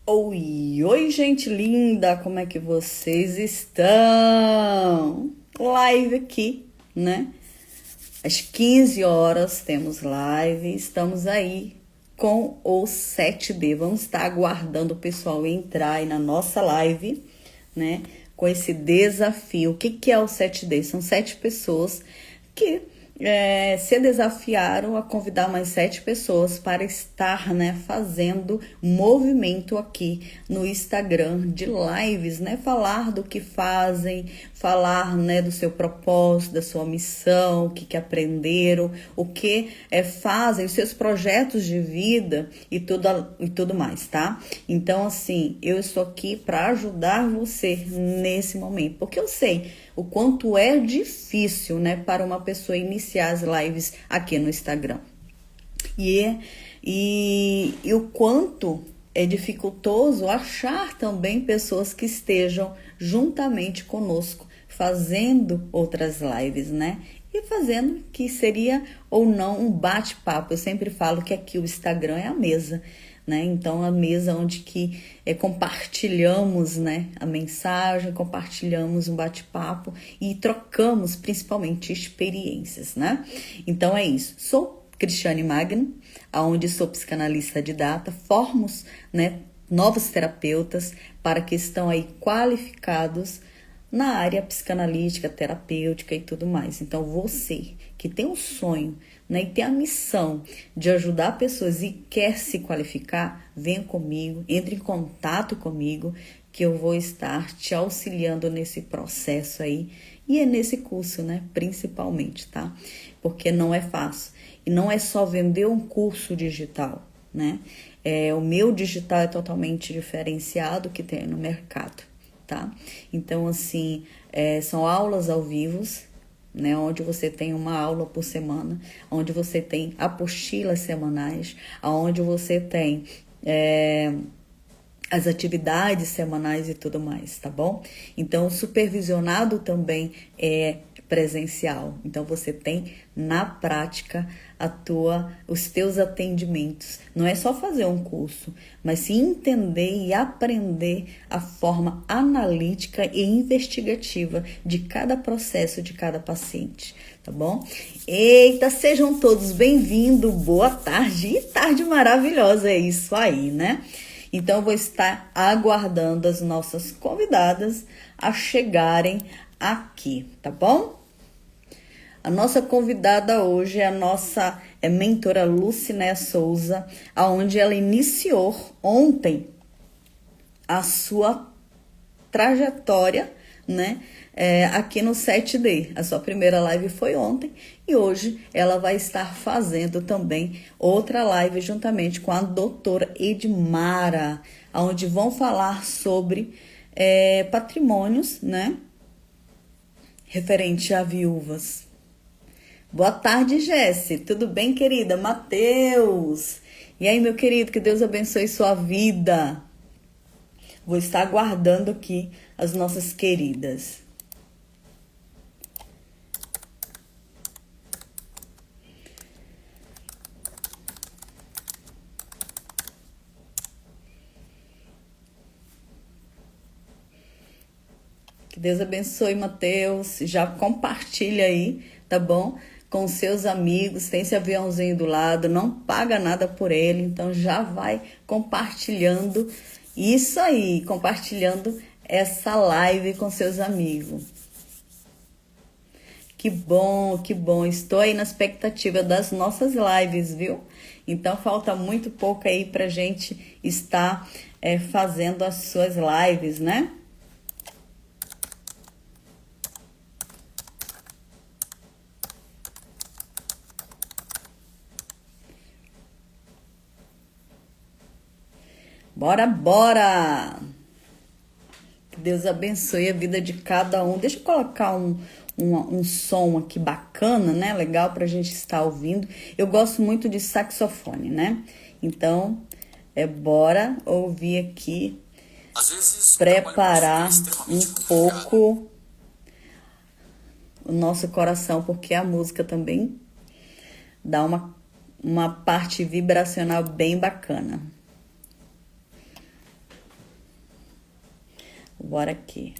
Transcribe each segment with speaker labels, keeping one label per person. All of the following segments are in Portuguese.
Speaker 1: Oi, oi, gente linda, como é que vocês estão? Live aqui, né? Às 15 horas temos live, estamos aí com o 7D. Vamos estar aguardando o pessoal entrar aí na nossa live, né? Com esse desafio. O que que é o 7D? São 7 pessoas que se desafiaram a convidar mais 7 pessoas para estar, né, fazendo movimento aqui no Instagram de lives, né, falar do que fazem, falar, né, do seu propósito, da sua missão, o que que aprenderam, o que fazem, os seus projetos de vida e tudo mais, tá? Então, assim, eu estou aqui para ajudar você nesse momento, porque eu sei o quanto é difícil, né, para uma pessoa iniciar as lives aqui no Instagram. E o quanto é dificultoso achar também pessoas que estejam juntamente conosco fazendo outras lives, né? E fazendo que seria ou não um bate-papo. Eu sempre falo que aqui o Instagram é a mesa, né? Então a mesa onde que compartilhamos, né, a mensagem, compartilhamos um bate-papo e trocamos principalmente experiências, né? Então é isso. Sou Cristiane Magno, aonde sou psicanalista didata, formo, né, novos terapeutas para que estão aí qualificados na área psicanalítica, terapêutica e tudo mais. Então, você que tem um sonho, né, e tem a missão de ajudar pessoas e quer se qualificar, venha comigo, entre em contato comigo, que eu vou estar te auxiliando nesse processo aí. E é nesse curso, né, principalmente, tá? Porque não é fácil. E não é só vender um curso digital, né? O meu digital é totalmente diferenciado que tem no mercado. Tá? Então, assim, são aulas ao vivo, né? Onde você tem uma aula por semana, onde você tem apostilas semanais, onde você tem as atividades semanais e tudo mais, tá bom? Então, supervisionado também é presencial. Então, você tem na prática os teus atendimentos. Não é só fazer um curso, mas se entender e aprender a forma analítica e investigativa de cada processo de cada paciente, tá bom? Eita, sejam todos bem-vindos, boa tarde, e tarde maravilhosa, é isso aí, né? Então, eu vou estar aguardando as nossas convidadas a chegarem aqui, tá bom? A nossa convidada hoje é a nossa mentora Lucinéia Souza, aonde ela iniciou ontem a sua trajetória, né, aqui no 7D. A sua primeira live foi ontem e hoje ela vai estar fazendo também outra live juntamente com a doutora Edmara, onde vão falar sobre patrimônios, né, referente a viúvas. Boa tarde, Jéssica. Tudo bem, querida? Matheus. E aí, meu querido, que Deus abençoe sua vida. Vou estar aguardando aqui as nossas queridas. Que Deus abençoe, Matheus. Já compartilha aí, tá bom? Com seus amigos, tem esse aviãozinho do lado, não paga nada por ele, então já vai compartilhando isso aí, compartilhando essa live com seus amigos. Que bom, que bom. Estou aí na expectativa das nossas lives, viu? Então falta muito pouco aí pra gente estar fazendo as suas lives, né? Bora, bora! Que Deus abençoe a vida de cada um. Deixa eu colocar um som aqui bacana, né? Legal pra gente estar ouvindo. Eu gosto muito de saxofone, né? Então, bora ouvir aqui, preparar um pouco o nosso coração, porque a música também dá uma parte vibracional bem bacana. Bora aqui.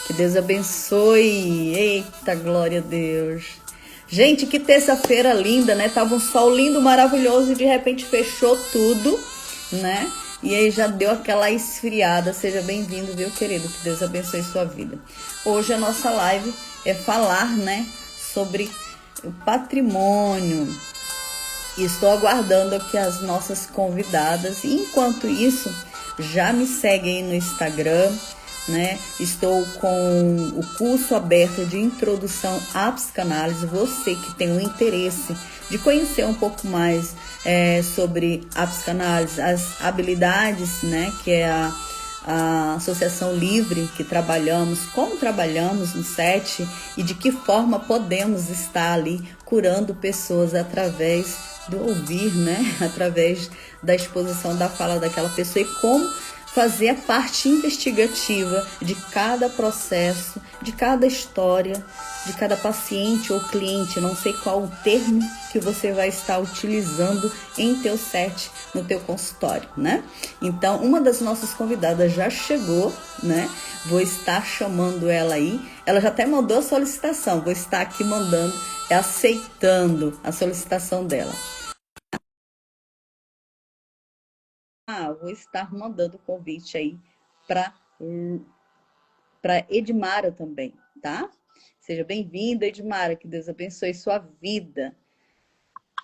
Speaker 1: Que Deus abençoe. Eita, glória a Deus. Gente, que terça-feira linda, né? Tava um sol lindo, maravilhoso e de repente fechou tudo, né? E aí já deu aquela esfriada. Seja bem-vindo, viu, querido? Que Deus abençoe sua vida. Hoje a nossa live é falar, né, sobre o patrimônio. E estou aguardando aqui as nossas convidadas. E enquanto isso, já me segue aí no Instagram, né? Estou com o curso aberto de introdução à psicanálise. Você que tem o interesse de conhecer um pouco mais sobre a psicanálise, as habilidades, né? Que é a Associação Livre que trabalhamos, como trabalhamos no SET e de que forma podemos estar ali curando pessoas através do ouvir, né? Através da exposição da fala daquela pessoa e como fazer a parte investigativa de cada processo, de cada história, de cada paciente ou cliente, não sei qual o termo que você vai estar utilizando em teu set, no teu consultório, né? Então, uma das nossas convidadas já chegou, né? Vou estar chamando ela aí. Ela já até mandou a solicitação, vou estar aqui mandando, aceitando a solicitação dela. Vou estar mandando o convite aí para Edmara também, tá? Seja bem-vinda, Edmara, que Deus abençoe sua vida.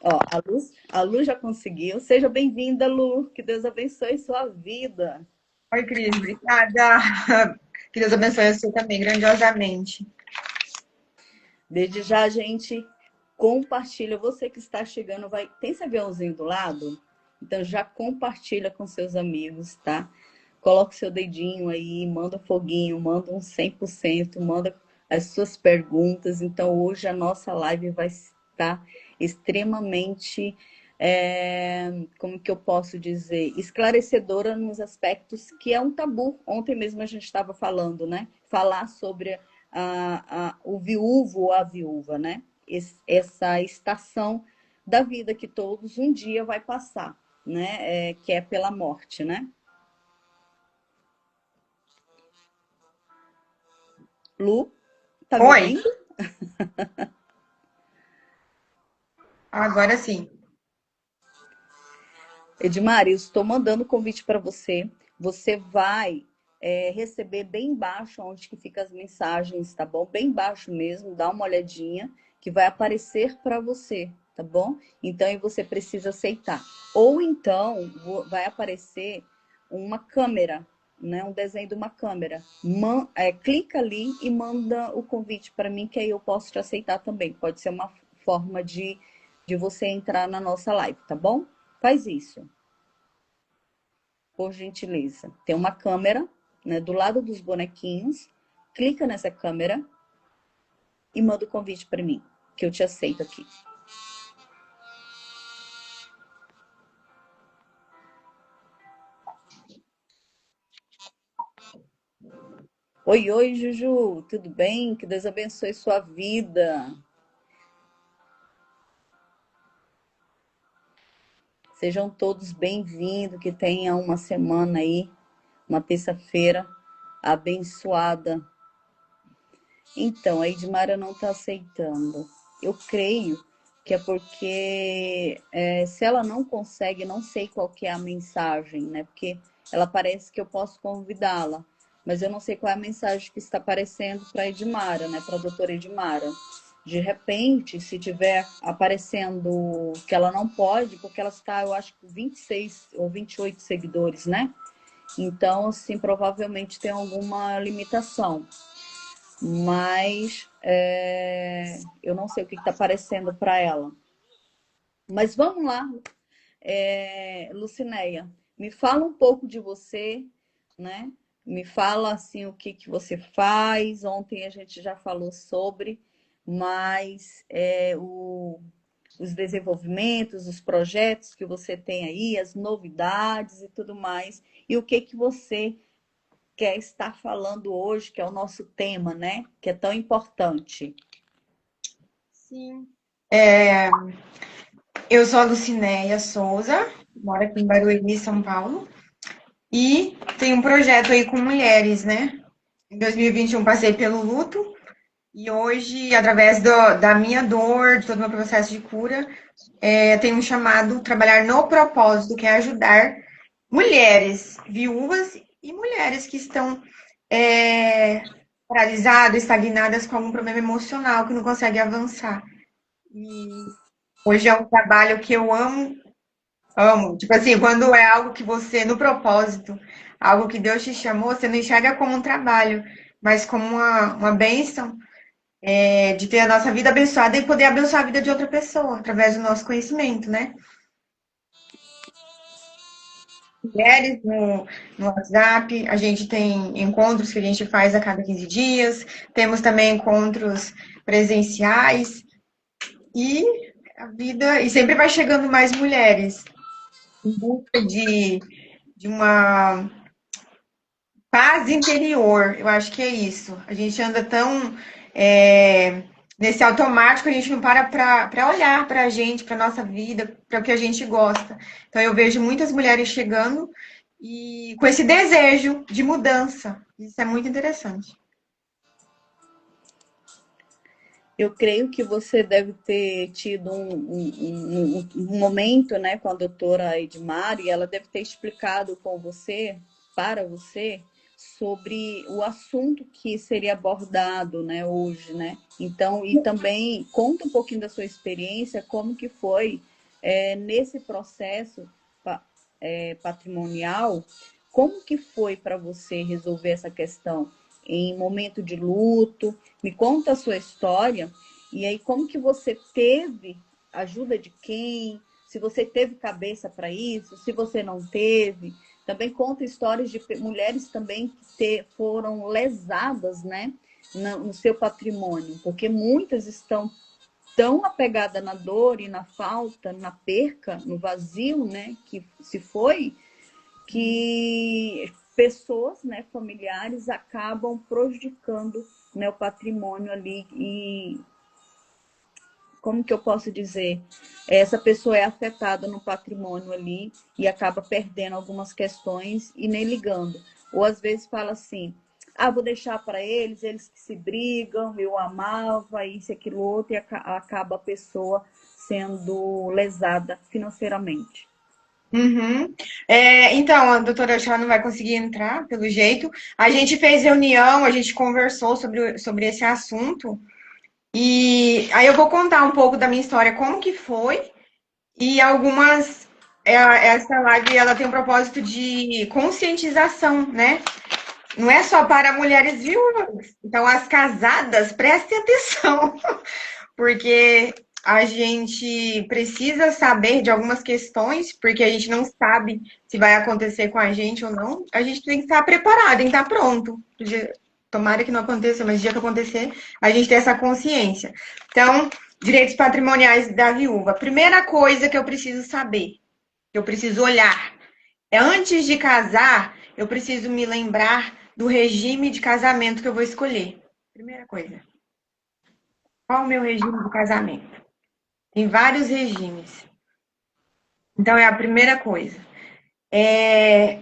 Speaker 1: Ó, a Lu já conseguiu. Seja bem-vinda, Lu, que Deus abençoe sua vida.
Speaker 2: Oi, Cris, obrigada. Que Deus abençoe a você também, grandiosamente.
Speaker 1: Desde já a gente compartilha. Você que está chegando, tem esse aviãozinho do lado? Então já compartilha com seus amigos, tá? Coloca o seu dedinho aí, manda foguinho, manda um 100%, manda as suas perguntas. Então hoje a nossa live vai estar extremamente, como que eu posso dizer, esclarecedora nos aspectos que é um tabu. Ontem mesmo a gente estava falando, né? Falar sobre o viúvo ou a viúva, né? Essa estação da vida que todos um dia vai passar, né? Que é pela morte, né? Lu, tá me
Speaker 2: Oi,
Speaker 1: ouvindo?
Speaker 2: agora sim.
Speaker 1: Edmar, eu estou mandando o convite para você. Você vai receber bem embaixo onde que fica as mensagens, tá bom? Bem embaixo mesmo, dá uma olhadinha que vai aparecer para você, tá bom? Então, e você precisa aceitar. Ou então, vai aparecer uma câmera, né? Um desenho de uma câmera. Clica ali e manda o convite para mim, que aí eu posso te aceitar também. Pode ser uma forma de você entrar na nossa live, tá bom? Faz isso, por gentileza. Tem uma câmera, né, do lado dos bonequinhos. Clica nessa câmera e manda o convite para mim, que eu te aceito aqui. Oi, oi, Juju, tudo bem? Que Deus abençoe sua vida. Sejam todos bem-vindos, que tenha uma semana aí, uma terça-feira abençoada. Então, a Edmara não está aceitando. Eu creio que é porque se ela não consegue, não sei qual que é a mensagem, né? Porque ela parece que eu posso convidá-la, mas eu não sei qual é a mensagem que está aparecendo para a Edmara, né? Para a doutora Edmara. De repente, se tiver aparecendo que ela não pode, porque ela está, eu acho que 26 ou 28 seguidores, né? Então, assim, provavelmente tem alguma limitação. Mas eu não sei o que está aparecendo para ela. Mas vamos lá, Lucinéia, me fala um pouco de você, né? Me fala assim o que, que você faz. Ontem a gente já falou sobre, mas os desenvolvimentos, os projetos que você tem aí, as novidades e tudo mais, e o que que você quer estar falando hoje, que é o nosso tema, né? Que é tão importante.
Speaker 2: Sim. É, eu sou a Lucinéia Souza, moro aqui em Barueri, São Paulo. E tem um projeto aí com mulheres, né? Em 2021 passei pelo luto e hoje, através da minha dor, de todo o meu processo de cura, tenho um chamado trabalhar no propósito, que é ajudar mulheres viúvas e mulheres que estão é, paralisadas, estagnadas com algum problema emocional, que não conseguem avançar. E hoje é um trabalho que eu amo, amo. Tipo assim, quando é algo que você, no propósito, algo que Deus te chamou, você não enxerga como um trabalho, mas como uma bênção, de ter a nossa vida abençoada e poder abençoar a vida de outra pessoa, através do nosso conhecimento, né? Mulheres no WhatsApp, a gente tem encontros que a gente faz a cada 15 dias, temos também encontros presenciais e a vida, e sempre vai chegando mais mulheres em busca de uma paz interior. Eu acho que é isso. A gente anda tão nesse automático, a gente não para olhar para a gente, para nossa vida, para o que a gente gosta. Então eu vejo muitas mulheres chegando e com esse desejo de mudança. Isso é muito interessante.
Speaker 1: Eu creio que você deve ter tido um momento, né, com a doutora Edmar, e ela deve ter explicado com você, para você, sobre o assunto que seria abordado, né, hoje, né? Então, e também conta um pouquinho da sua experiência, como que foi nesse processo patrimonial, como que foi para você resolver essa questão em momento de luto? Me conta a sua história e aí como que você teve ajuda de quem? Se você teve cabeça para isso, se você não teve. Também conta histórias de mulheres também que foram lesadas, né, no seu patrimônio, porque muitas estão tão apegada na dor e na falta, na perca, no vazio, né, que se foi, que pessoas, né, familiares acabam prejudicando, né, o patrimônio ali e como que eu posso dizer? Essa pessoa é afetada no patrimônio ali e acaba perdendo algumas questões e nem ligando. Ou às vezes fala assim, ah, vou deixar para eles, eles que se brigam, eu amava, isso, aquilo, outro, e acaba a pessoa sendo lesada financeiramente.
Speaker 2: Uhum. Então, a doutora já não vai conseguir entrar, pelo jeito. A gente fez reunião, a gente conversou sobre esse assunto. E aí eu vou contar um pouco da minha história, como que foi. E algumas. Essa live ela tem um propósito de conscientização, né? Não é só para mulheres viúvas. Então, as casadas, prestem atenção, porque a gente precisa saber de algumas questões, porque a gente não sabe se vai acontecer com a gente ou não. A gente tem que estar preparado, tem que estar pronto. Tomara que não aconteça, mas no dia que acontecer, a gente tem essa consciência. Então, direitos patrimoniais da viúva. Primeira coisa que eu preciso saber, que eu preciso olhar, é antes de casar, eu preciso me lembrar do regime de casamento que eu vou escolher. Primeira coisa. Qual o meu regime de casamento? Tem vários regimes. Então, é a primeira coisa.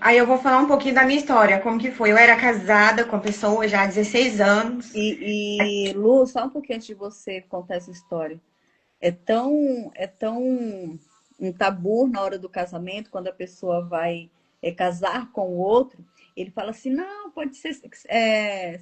Speaker 2: Aí eu vou falar um pouquinho da minha história, como que foi. Eu era casada com a pessoa já há 16 anos.
Speaker 1: Lu, só um pouquinho antes de você contar essa história. É tão um tabu na hora do casamento, quando a pessoa vai casar com o outro, ele fala assim, não, pode ser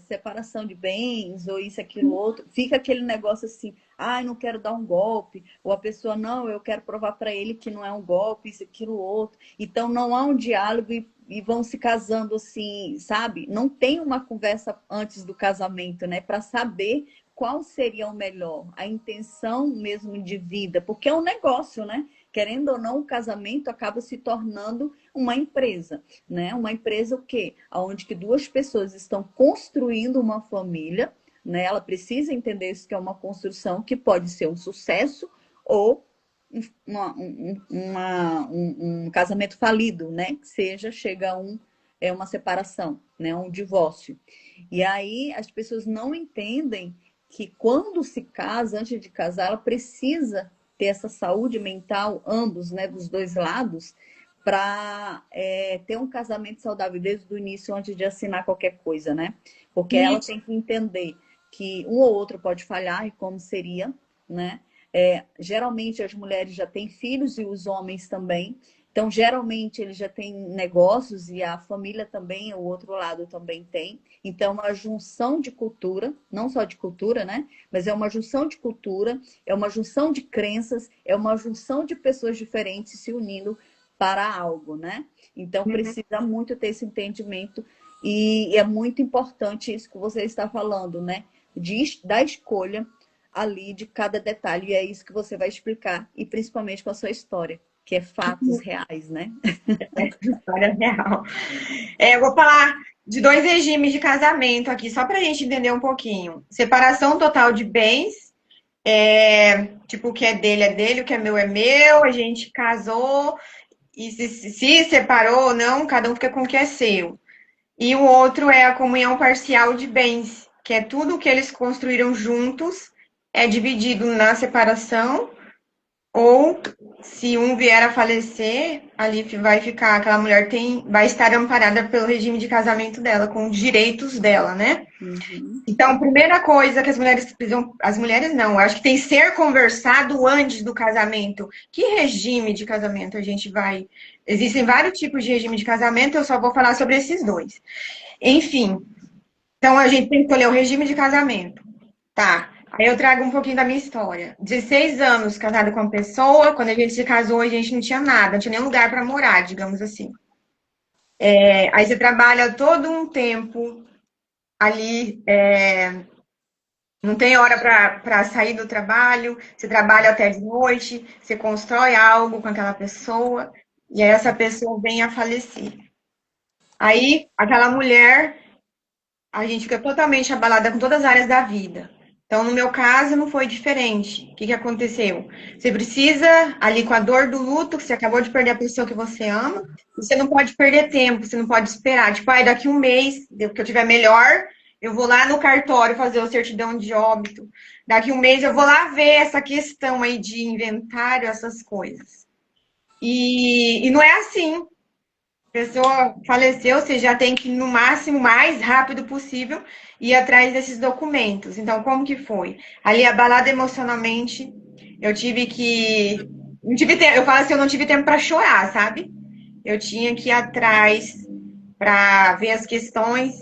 Speaker 1: separação de bens, ou isso, aquilo, outro. Fica aquele negócio assim, ai, não quero dar um golpe. Ou a pessoa, não, eu quero provar para ele que não é um golpe, isso, aquilo, outro. Então, não há um diálogo e vão se casando assim, sabe? Não tem uma conversa antes do casamento, né? Para saber qual seria o melhor, a intenção mesmo de vida, porque é um negócio, né? Querendo ou não, o casamento acaba se tornando uma empresa, né? Uma empresa o quê? Onde que duas pessoas estão construindo uma família, né? Ela precisa entender isso que é uma construção que pode ser um sucesso ou um casamento falido, né? Que chega a uma separação, né? Um divórcio. E aí as pessoas não entendem que quando se casa, antes de casar, ela precisa ter essa saúde mental, ambos, né, dos dois lados, para ter um casamento saudável desde o início, antes de assinar qualquer coisa, né? Porque ela
Speaker 2: Isso.
Speaker 1: tem que entender que um ou outro pode falhar e como seria, né? Geralmente as mulheres já têm filhos e os homens também. Então, geralmente, eles já têm negócios e a família também, o outro lado também tem. Então, uma junção de cultura, não só de cultura, né? Mas é uma junção de cultura, é uma junção de crenças, é uma junção de pessoas diferentes se unindo para algo, né? Então,
Speaker 2: Uhum.
Speaker 1: precisa muito ter esse entendimento e é muito importante isso que você está falando, né? Da escolha ali de cada detalhe. E é isso que você vai explicar, e principalmente com a sua história, que é fatos reais, né?
Speaker 2: História real. Eu vou falar de dois regimes de casamento aqui, só para a gente entender um pouquinho. Separação total de bens, tipo, o que é dele, o que é meu, a gente casou, e se separou ou não, cada um fica com o que é seu. E o outro é a comunhão parcial de bens, que é tudo que eles construíram juntos, é dividido na separação, ou se um vier a falecer, ali vai ficar, aquela mulher vai estar amparada pelo regime de casamento dela, com os direitos dela, né?
Speaker 1: Uhum.
Speaker 2: Então, primeira coisa que as mulheres precisam, as mulheres não, eu acho que tem que ser conversado antes do casamento. Que regime de casamento a gente vai? Existem vários tipos de regime de casamento, eu só vou falar sobre esses dois. Enfim, então a gente tem que escolher o regime de casamento. Tá. Aí eu trago um pouquinho da minha história. 16 anos casada com uma pessoa, quando a gente se casou, a gente não tinha nada, não tinha nem lugar para morar, digamos assim. Aí você trabalha todo um tempo ali, não tem hora para sair do trabalho, você trabalha até de noite, você constrói algo com aquela pessoa, e aí essa pessoa vem a falecer. Aí, aquela mulher, a gente fica totalmente abalada com todas as áreas da vida. Então, no meu caso, não foi diferente. O que que aconteceu? Você precisa, ali com a dor do luto, que você acabou de perder a pessoa que você ama, você não pode perder tempo, você não pode esperar. Tipo, aí daqui um mês, que eu tiver melhor, eu vou lá no cartório fazer a certidão de óbito. Daqui um mês eu vou lá ver essa questão aí de inventário, essas coisas. E não é assim. A pessoa faleceu, você já tem que, no máximo, mais rápido possível, ir atrás desses documentos. Então, como que foi? Ali, abalada emocionalmente, eu tive que. Não tive tempo, eu falo assim, eu não tive tempo para chorar, sabe? Eu tinha que ir atrás para ver as questões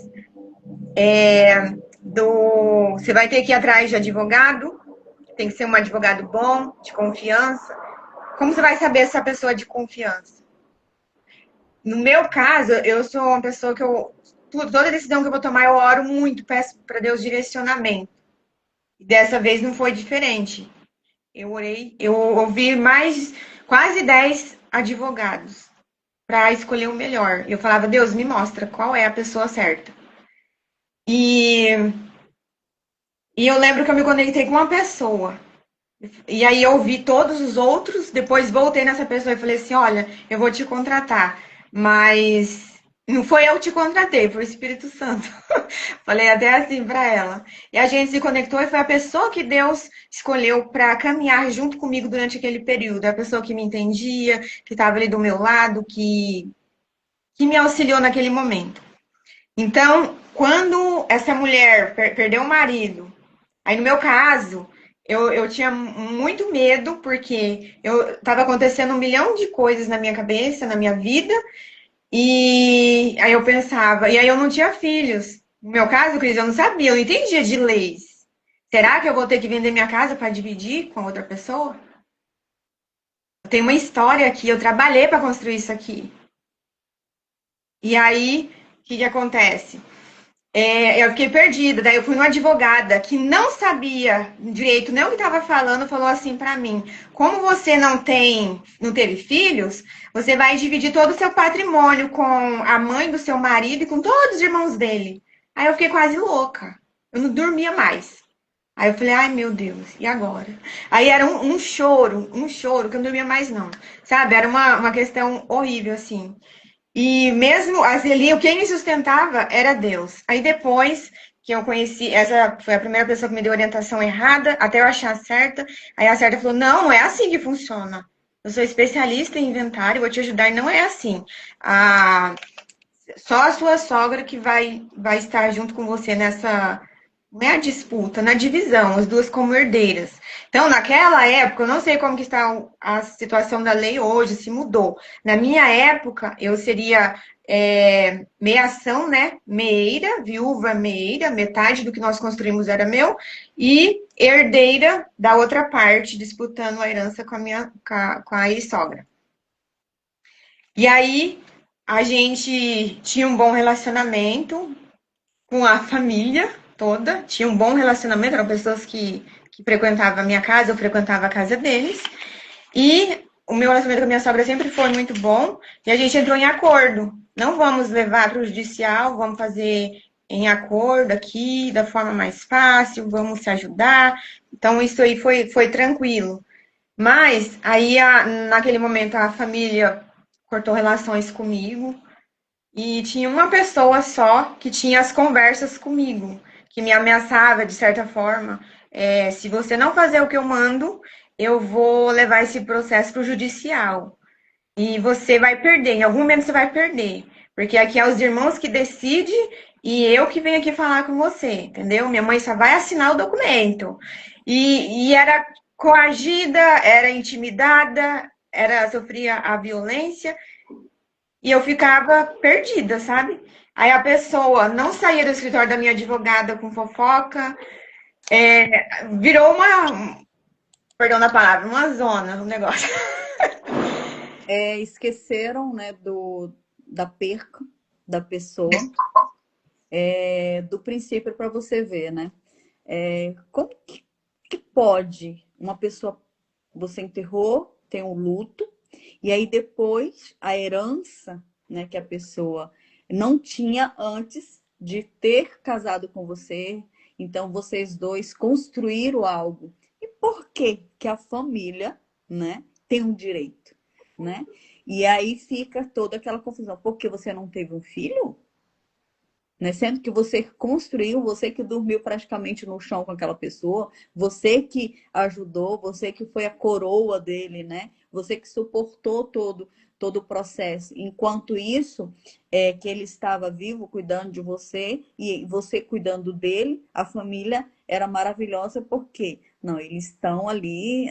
Speaker 2: do. Você vai ter que ir atrás de advogado, tem que ser um advogado bom, de confiança. Como você vai saber se a pessoa é de confiança? No meu caso, eu sou uma pessoa que toda decisão que eu vou tomar, eu oro muito, peço para Deus direcionamento. E dessa vez não foi diferente. Eu orei, eu ouvi mais quase 10 advogados para escolher o melhor. Eu falava, Deus, me mostra qual é a pessoa certa. E, e eu lembro que eu me conectei com uma pessoa. E aí eu vi todos os outros, depois voltei nessa pessoa e falei assim, olha, eu vou te contratar, mas não foi eu que te contratei, foi o Espírito Santo. Falei até assim para ela. E a gente se conectou e foi a pessoa que Deus escolheu para caminhar junto comigo durante aquele período. A pessoa que me entendia, que estava ali do meu lado, que me auxiliou naquele momento. Então, quando essa mulher perdeu o marido, aí no meu caso, eu tinha muito medo, porque eu estava acontecendo um milhão de coisas na minha cabeça, na minha vida, e aí eu pensava, e aí eu não tinha filhos. No meu caso, Cris, eu não sabia, eu não entendia de leis. Será que eu vou ter que vender minha casa para dividir com outra pessoa? Eu tenho uma história aqui, eu trabalhei para construir isso aqui. E aí, o que que acontece? Eu fiquei perdida. Daí eu fui numa advogada que não sabia direito nem o que estava falando, falou assim para mim: como você não teve filhos, você vai dividir todo o seu patrimônio com a mãe do seu marido e com todos os irmãos dele. Aí eu fiquei quase louca. Eu não dormia mais. Aí eu falei, ai meu Deus, e agora? Aí era um choro, que eu não dormia mais, não. Sabe? Era uma questão horrível, assim. E mesmo ali, quem me sustentava era Deus. Aí depois que eu conheci, essa foi a primeira pessoa que me deu orientação errada, até eu achar a certa. Aí a certa falou: não, não é assim que funciona. Eu sou especialista em inventário, vou te ajudar. E não é assim. A, só a sua sogra que vai estar junto com você nessa. Não é a disputa, na divisão, as duas como herdeiras. Então, naquela época, eu não sei como que está a situação da lei hoje, se mudou. Na minha época, eu seria meiação, né? Meeira, viúva meeira, metade do que nós construímos era meu, e herdeira da outra parte, disputando a herança com a ex-sogra. E aí, a gente tinha um bom relacionamento com a família toda, tinha um bom relacionamento, eram pessoas que frequentavam a minha casa, eu frequentava a casa deles. E o meu relacionamento com a minha sogra sempre foi muito bom. E a gente entrou em acordo. Não vamos levar para o judicial, vamos fazer em acordo aqui, da forma mais fácil, vamos se ajudar. Então, isso aí foi tranquilo. Mas, aí, naquele momento, a família cortou relações comigo. E tinha uma pessoa só que tinha as conversas comigo, que me ameaçava de certa forma. Se você não fazer o que eu mando, eu vou levar esse processo para o judicial. E você vai perder, em algum momento você vai perder. Porque aqui é os irmãos que decidem e eu que venho aqui falar com você, entendeu? Minha mãe só vai assinar o documento. E era coagida, era intimidada, sofria a violência. E eu ficava perdida, sabe? Aí a pessoa não saía do escritório da minha advogada com fofoca, virou uma, perdão da palavra, uma zona, um negócio.
Speaker 1: Esqueceram, né, da perca da pessoa, do princípio para você ver, né? Como que pode uma pessoa, você enterrou, tem um luto, e aí depois a herança, né, que a pessoa não tinha antes de ter casado com você, então vocês dois construíram algo. E por que que a família, né, tem um direito, né? E aí fica toda aquela confusão. Porque você não teve um filho? Né? Sendo que você construiu, você que dormiu praticamente no chão com aquela pessoa, você que ajudou, você que foi a coroa dele, né? Você que suportou todo o processo. Enquanto isso, que ele estava vivo, cuidando de você, e você cuidando dele, a família era maravilhosa, porque não, eles estão ali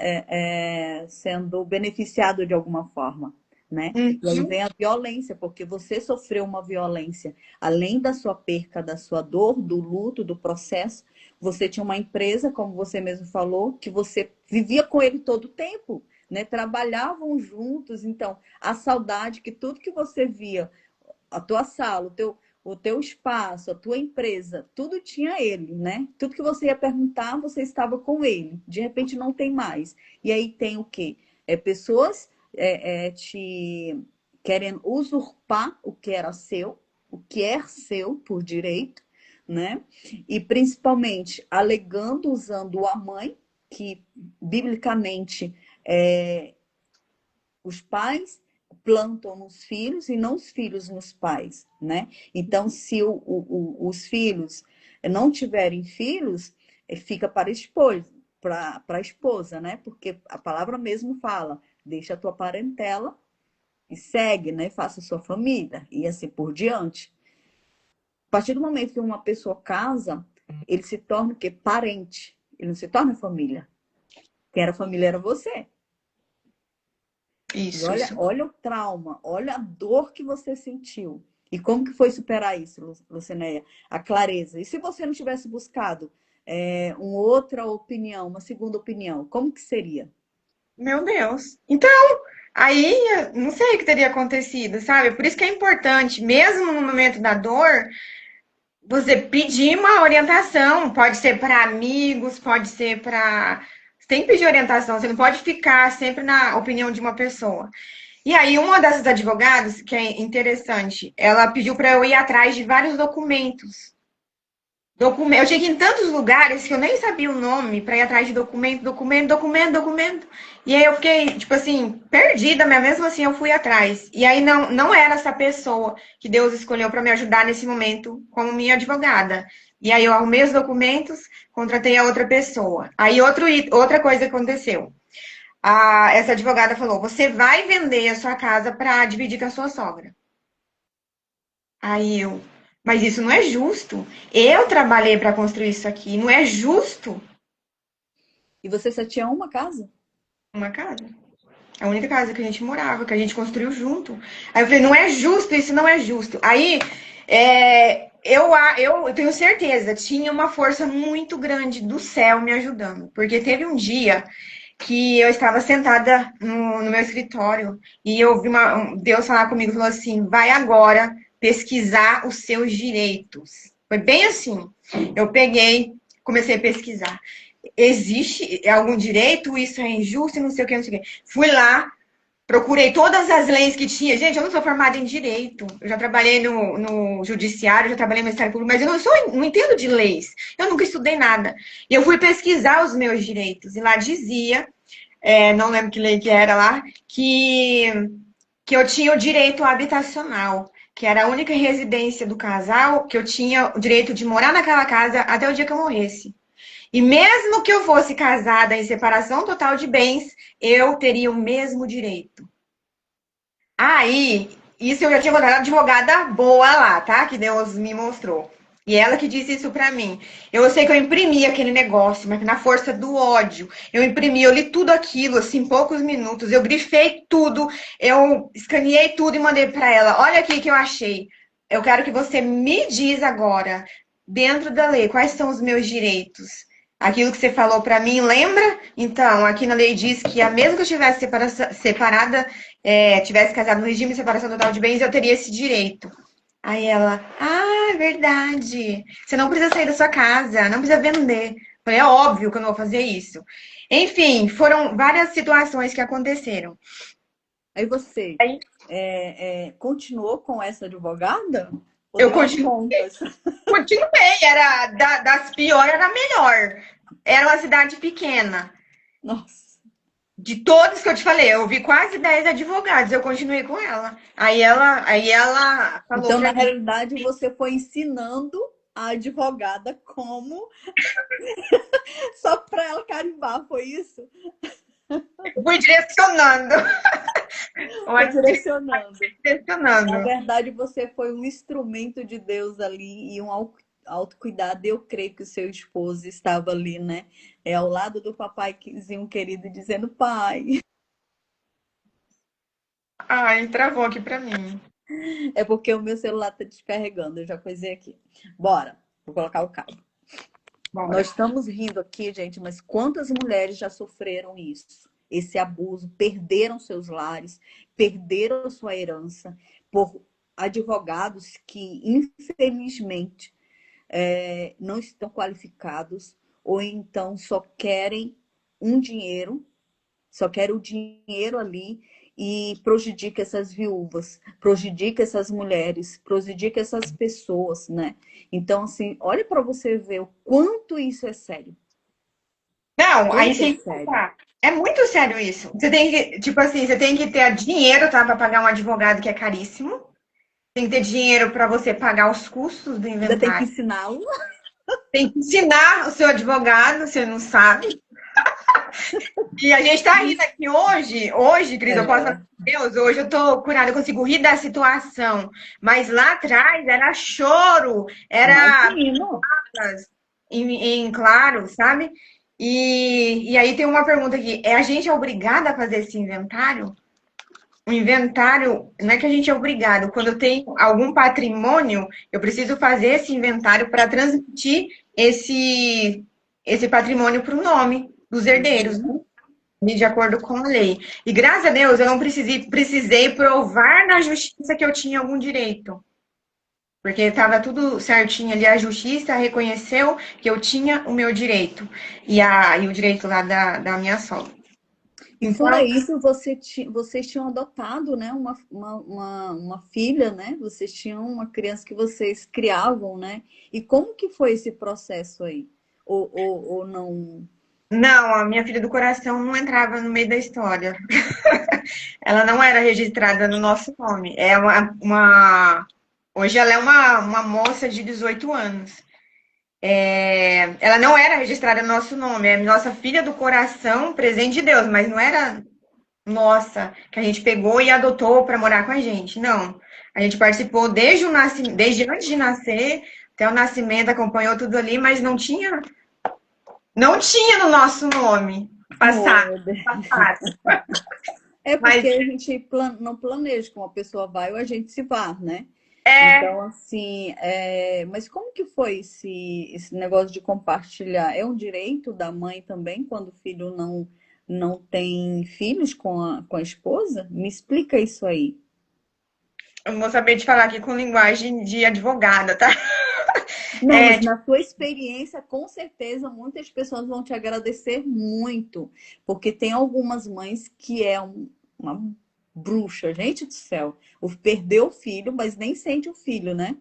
Speaker 1: sendo beneficiados de alguma forma. Né? E aí vem a violência, porque você sofreu uma violência. Além da sua perca, da sua dor, do luto, do processo, você tinha uma empresa, como você mesmo falou, que você vivia com ele todo o tempo, né? Trabalhavam juntos. Então, a saudade, que tudo que você via, a tua sala, o teu espaço, a tua empresa, tudo tinha ele, né? Tudo que você ia perguntar, você estava com ele. De repente, não tem mais. E aí tem o quê? Pessoas te querendo usurpar o que era seu, o que é seu por direito, né? E principalmente alegando, usando a mãe, que biblicamente os pais plantam nos filhos e não os filhos nos pais, né? Então, se os filhos não tiverem filhos, fica para a esposa, né? Porque a palavra mesmo fala, deixa a tua parentela e segue, né? Faça a sua família e assim por diante. A partir do momento que uma pessoa casa, ele se torna o quê? Parente. Ele não se torna família. Quem era família era você. E
Speaker 2: Isso,
Speaker 1: olha,
Speaker 2: isso.
Speaker 1: olha o trauma, olha a dor que você sentiu. E como que foi superar isso, Lucinéia? A clareza. E se você não tivesse buscado uma outra opinião, uma segunda opinião, como que seria?
Speaker 2: Meu Deus. Então, aí, não sei o que teria acontecido, sabe? Por isso que é importante, mesmo no momento da dor, você pedir uma orientação. Pode ser para amigos, pode ser para. Você tem que pedir orientação, você não pode ficar sempre na opinião de uma pessoa. E aí, uma dessas advogadas, que é interessante, ela pediu para eu ir atrás de vários documentos. Eu cheguei em tantos lugares que eu nem sabia o nome para ir atrás de documento. E aí eu fiquei, tipo assim, perdida, mas mesmo assim eu fui atrás. E aí não era essa pessoa que Deus escolheu para me ajudar nesse momento como minha advogada. E aí eu arrumei os documentos, contratei a outra pessoa. Aí outra coisa aconteceu. essa advogada falou: você vai vender a sua casa para dividir com a sua sogra. Aí eu, mas isso não é justo. Eu trabalhei para construir isso aqui, não é justo
Speaker 1: E você só tinha uma casa?
Speaker 2: uma casa. A única casa que a gente morava, que a gente construiu junto. Aí eu falei, não é justo, isso não é justo. Aí eu tenho certeza, tinha uma força muito grande do céu me ajudando. Porque teve um dia que eu estava sentada no meu escritório e eu ouvi Deus falar comigo, falou assim, vai agora pesquisar os seus direitos. Foi bem assim. Eu peguei, comecei a pesquisar. Existe algum direito? Isso é injusto, não sei o que, não sei o que. Fui lá, procurei todas as leis que tinha. Gente, eu não sou formada em direito. Eu já trabalhei no judiciário, já trabalhei no Ministério Público, mas eu não entendo de leis. Eu nunca estudei nada. E eu fui pesquisar os meus direitos. E lá dizia, não lembro que lei que era lá, que eu tinha o direito habitacional, que era a única residência do casal, que eu tinha o direito de morar naquela casa até o dia que eu morresse. E mesmo que eu fosse casada em separação total de bens, eu teria o mesmo direito. Aí, isso eu já tinha encontrado advogada boa lá, tá? Que Deus me mostrou. E ela que disse isso pra mim. Eu sei que eu imprimi aquele negócio, mas na força do ódio. Eu imprimi, eu li tudo aquilo, assim, em poucos minutos. Eu grifei tudo, eu escaneei tudo e mandei pra ela. Olha aqui que eu achei. Eu quero que você me diz agora, dentro da lei, quais são os meus direitos. Aquilo que você falou pra mim, lembra? Então, aqui na lei diz que, a mesmo que eu estivesse separada, tivesse casado no regime de separação total de bens, eu teria esse direito. Aí ela, é verdade. Você não precisa sair da sua casa, não precisa vender. Eu falei, é óbvio que eu não vou fazer isso. Enfim, foram várias situações que aconteceram.
Speaker 1: Aí você
Speaker 2: Aí
Speaker 1: continuou com essa advogada? Ou
Speaker 2: eu
Speaker 1: deu as
Speaker 2: continuei,
Speaker 1: contas?
Speaker 2: era das piores, era a melhor. Era uma cidade pequena.
Speaker 1: Nossa.
Speaker 2: De todos que eu te falei, eu vi quase 10 advogados, eu continuei com ela. Aí ela falou
Speaker 1: Então, na
Speaker 2: pra mim,
Speaker 1: realidade, você foi ensinando a advogada como só para ela carimbar, foi isso?
Speaker 2: eu fui direcionando.
Speaker 1: Foi
Speaker 2: Olha,
Speaker 1: direcionando. Na
Speaker 2: direcionando.
Speaker 1: verdade, você foi um instrumento de Deus ali e um autocuidado. Eu creio que o seu esposo estava ali, né? Ao lado do papaizinho querido, dizendo: pai,
Speaker 2: Ai, travou aqui pra mim.
Speaker 1: é porque o meu celular está descarregando. Eu já coisei aqui. Bora, vou colocar o cabo.
Speaker 2: Bora.
Speaker 1: Nós estamos rindo aqui, gente, mas quantas mulheres já sofreram isso? Esse abuso, perderam seus lares, perderam sua herança por advogados que, infelizmente, não estão qualificados ou então só querem um dinheiro, só querem o dinheiro ali e prejudica essas viúvas, prejudica essas mulheres, prejudica essas pessoas, né? Então, assim, olha para você ver o quanto isso é sério.
Speaker 2: Não, aí
Speaker 1: Quanto é
Speaker 2: sem
Speaker 1: sério.
Speaker 2: contar. É muito sério isso. Você tem que, tipo assim, você tem que ter dinheiro, tá, pra pagar um advogado que é caríssimo. Tem que ter dinheiro pra você pagar os custos do
Speaker 1: Ainda tem que
Speaker 2: inventário.
Speaker 1: ensiná-lo.
Speaker 2: Tem que ensinar o seu advogado, você não sabe. E a gente tá rindo aqui hoje, Cris, eu posso falar,
Speaker 1: É,
Speaker 2: Deus, hoje eu tô curada, eu consigo rir da situação. Mas lá atrás era choro, era
Speaker 1: imagino.
Speaker 2: em claro, sabe? E aí tem uma pergunta aqui: a gente é obrigada a fazer esse inventário? O inventário, não é que a gente é obrigado, quando eu tenho algum patrimônio, eu preciso fazer esse inventário para transmitir esse patrimônio para o nome dos herdeiros,
Speaker 1: Uhum.
Speaker 2: né? De acordo com a lei. E graças a Deus eu não precisei provar na justiça que eu tinha algum direito. Porque estava tudo certinho ali, a justiça reconheceu que eu tinha o meu direito e o direito lá da minha sogra.
Speaker 1: E fora
Speaker 2: Então,
Speaker 1: isso, vocês tinham adotado, né, uma filha, né? Vocês tinham uma criança que vocês criavam, né? E como que foi esse processo aí? Ou não?
Speaker 2: não, a minha filha do coração não entrava no meio da história. Ela não era registrada no nosso nome. Hoje ela é uma moça de 18 anos. ela não era registrada no nosso nome, é nossa filha do coração, presente de Deus, mas não era nossa, que a gente pegou e adotou para morar com a gente. Não. A gente participou desde o nascimento, desde antes de nascer até o nascimento, acompanhou tudo ali, mas não tinha no nosso nome
Speaker 1: Oh,
Speaker 2: passado.
Speaker 1: meu Deus.
Speaker 2: Passado.
Speaker 1: É porque
Speaker 2: Mas
Speaker 1: a gente não planeja que uma pessoa vai ou a gente se vá, né?
Speaker 2: é,
Speaker 1: Então, assim, mas como que foi esse negócio de compartilhar? É um direito da mãe também, quando o filho não tem filhos com a esposa? Me explica isso aí.
Speaker 2: eu vou saber te falar aqui com linguagem de advogada, tá?
Speaker 1: Não,
Speaker 2: É,
Speaker 1: mas na sua experiência, com certeza, muitas pessoas vão te agradecer muito, porque tem algumas mães que uma bruxa, gente do céu, perdeu o filho, mas nem sente o filho, né?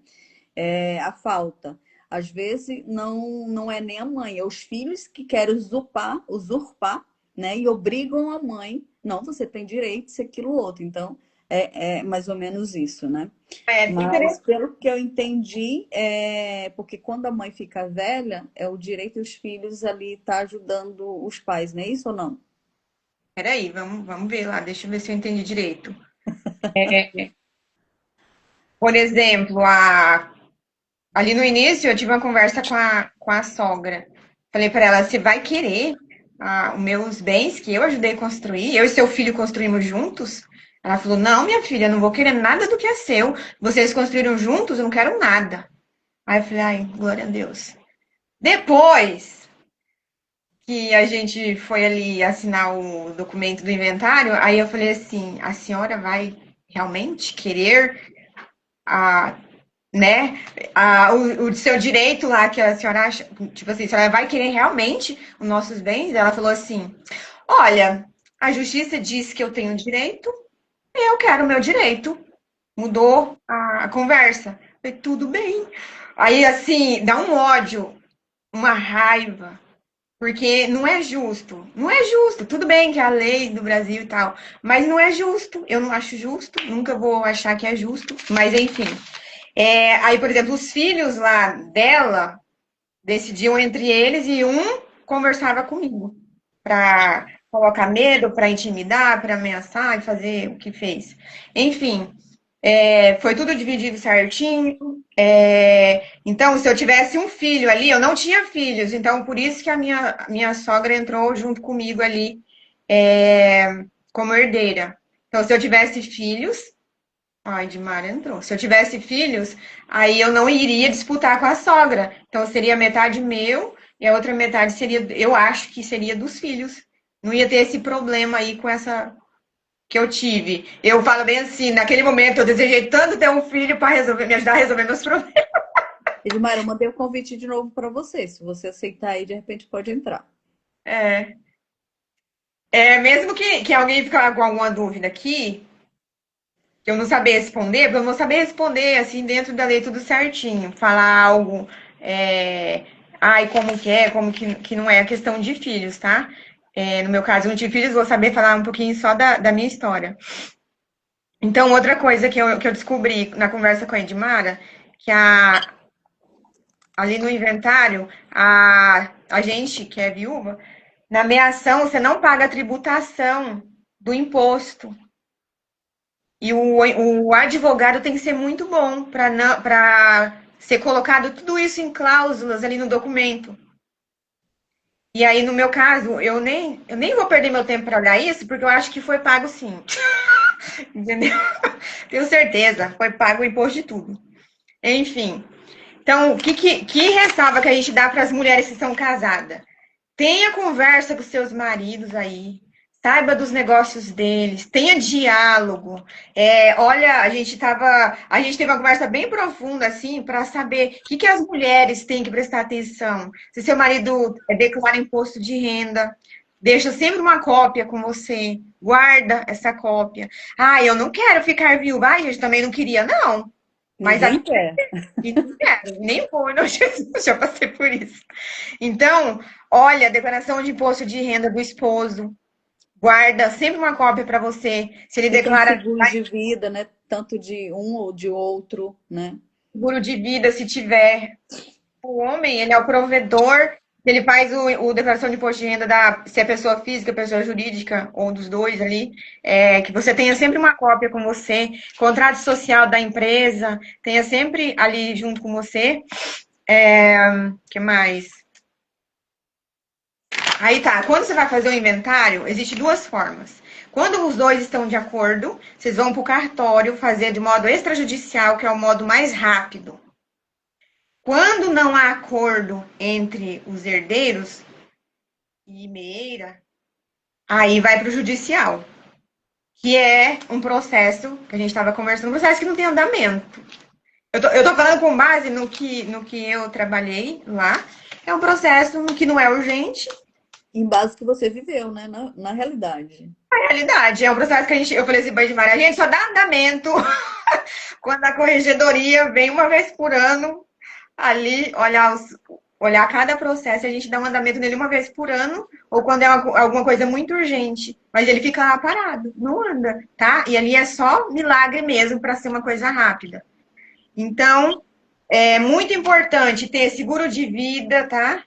Speaker 1: A falta. Às vezes não é nem a mãe, é os filhos que querem usurpar, né? E obrigam a mãe, não, você tem direito, isso, aquilo, outro. Então, é mais ou menos isso, né? Mas
Speaker 2: interessante.
Speaker 1: pelo que eu entendi, porque quando a mãe fica velha, é o direito dos filhos ali estar ajudando os pais, não é isso ou não?
Speaker 2: Peraí, vamos ver lá, deixa eu ver se eu entendi direito. Por exemplo, ali no início eu tive uma conversa com a sogra. Falei para ela, você vai querer os meus bens que eu ajudei a construir? Eu e seu filho construímos juntos? Ela falou, não, minha filha, eu não vou querer nada do que é seu. Vocês construíram juntos, eu não quero nada. Aí eu falei, ai, glória a Deus. Depois que a gente foi ali assinar o documento do inventário, aí eu falei assim, a senhora vai realmente querer a né? O seu direito lá, que a senhora acha, tipo assim, a senhora vai querer realmente os nossos bens? Ela falou assim: olha, a justiça diz que eu tenho direito, eu quero o meu direito. Mudou a conversa. Falei, tudo bem. Aí, assim, dá um ódio, uma raiva, porque não é justo. Não é justo. Tudo bem que é a lei do Brasil e tal, mas não é justo. Eu não acho justo, nunca vou achar que é justo, mas enfim. Aí, por exemplo, os filhos lá dela decidiam entre eles e um conversava comigo para colocar medo, para intimidar, para ameaçar e fazer o que fez. Enfim, foi tudo dividido certinho. Então, se eu tivesse um filho ali, eu não tinha filhos, então por isso que a minha sogra entrou junto comigo ali como herdeira. Então, se eu tivesse filhos, ai, Edmar entrou. Se eu tivesse filhos, aí eu não iria disputar com a sogra. Então seria metade meu e a outra metade seria, eu acho que seria dos filhos. Não ia ter esse problema aí com essa que eu tive. Eu falo bem assim, naquele momento eu desejei tanto ter um filho para resolver, me ajudar a resolver meus problemas.
Speaker 1: Edmar, eu mandei o convite de novo para você. Se você aceitar aí, de repente pode entrar.
Speaker 2: É, mesmo que alguém ficar com alguma dúvida aqui, que eu não saber responder, porque eu não vou saber responder assim dentro da lei tudo certinho, falar algo, ai, como que não é a questão de filhos, tá? No meu caso, eu não tive filhos, vou saber falar um pouquinho só da minha história. Então, outra coisa que eu descobri na conversa com a Edmara, que ali no inventário, a gente que é viúva, na meação, você não paga a tributação do imposto. E o advogado tem que ser muito bom para ser colocado tudo isso em cláusulas ali no documento. E aí, no meu caso, eu nem vou perder meu tempo para olhar isso, porque eu acho que foi pago sim. Entendeu? Tenho certeza, foi pago o imposto de tudo. Enfim. Então, que ressalva que a gente dá para as mulheres que são casadas? Tenha conversa com seus maridos aí. Saiba dos negócios deles, tenha diálogo. Olha, a gente teve uma conversa bem profunda assim para saber o que as mulheres têm que prestar atenção. Se seu marido declara imposto de renda, deixa sempre uma cópia com você, guarda essa cópia. Ah, eu não quero ficar viúva. Ai, gente, também não queria, não. Mas a
Speaker 1: Ninguém quer.
Speaker 2: e não quero, nem vou, não, Jesus, já passei por isso. Então, olha, declaração de imposto de renda do esposo, guarda sempre uma cópia para você. Se ele
Speaker 1: Se tem
Speaker 2: declara
Speaker 1: seguros de vida, né? Tanto de um ou de outro, né?
Speaker 2: seguro de vida, se tiver. O homem, ele é o provedor, ele faz o declaração de imposto de renda se é pessoa física, pessoa jurídica, ou dos dois ali, que você tenha sempre uma cópia com você, contrato social da empresa, tenha sempre ali junto com você. Que mais? Aí tá, quando você vai fazer o inventário, existe duas formas. Quando os dois estão de acordo, vocês vão para o cartório fazer de modo extrajudicial, que é o modo mais rápido. Quando não há acordo entre os herdeiros e meira, aí vai para o judicial, que é um processo que a gente estava conversando, um processo que não tem andamento. Eu tô falando com base no que eu trabalhei lá. É um processo que não é urgente.
Speaker 1: Em base que você viveu, né? Na realidade.
Speaker 2: Na realidade, é um processo que eu falei assim, Maria, a gente só dá andamento quando a corregedoria vem uma vez por ano ali olhar cada processo, a gente dá um andamento nele uma vez por ano, ou quando é alguma coisa muito urgente, mas ele fica lá parado, não anda, tá? E ali é só milagre mesmo para ser uma coisa rápida. Então, é muito importante ter seguro de vida, tá?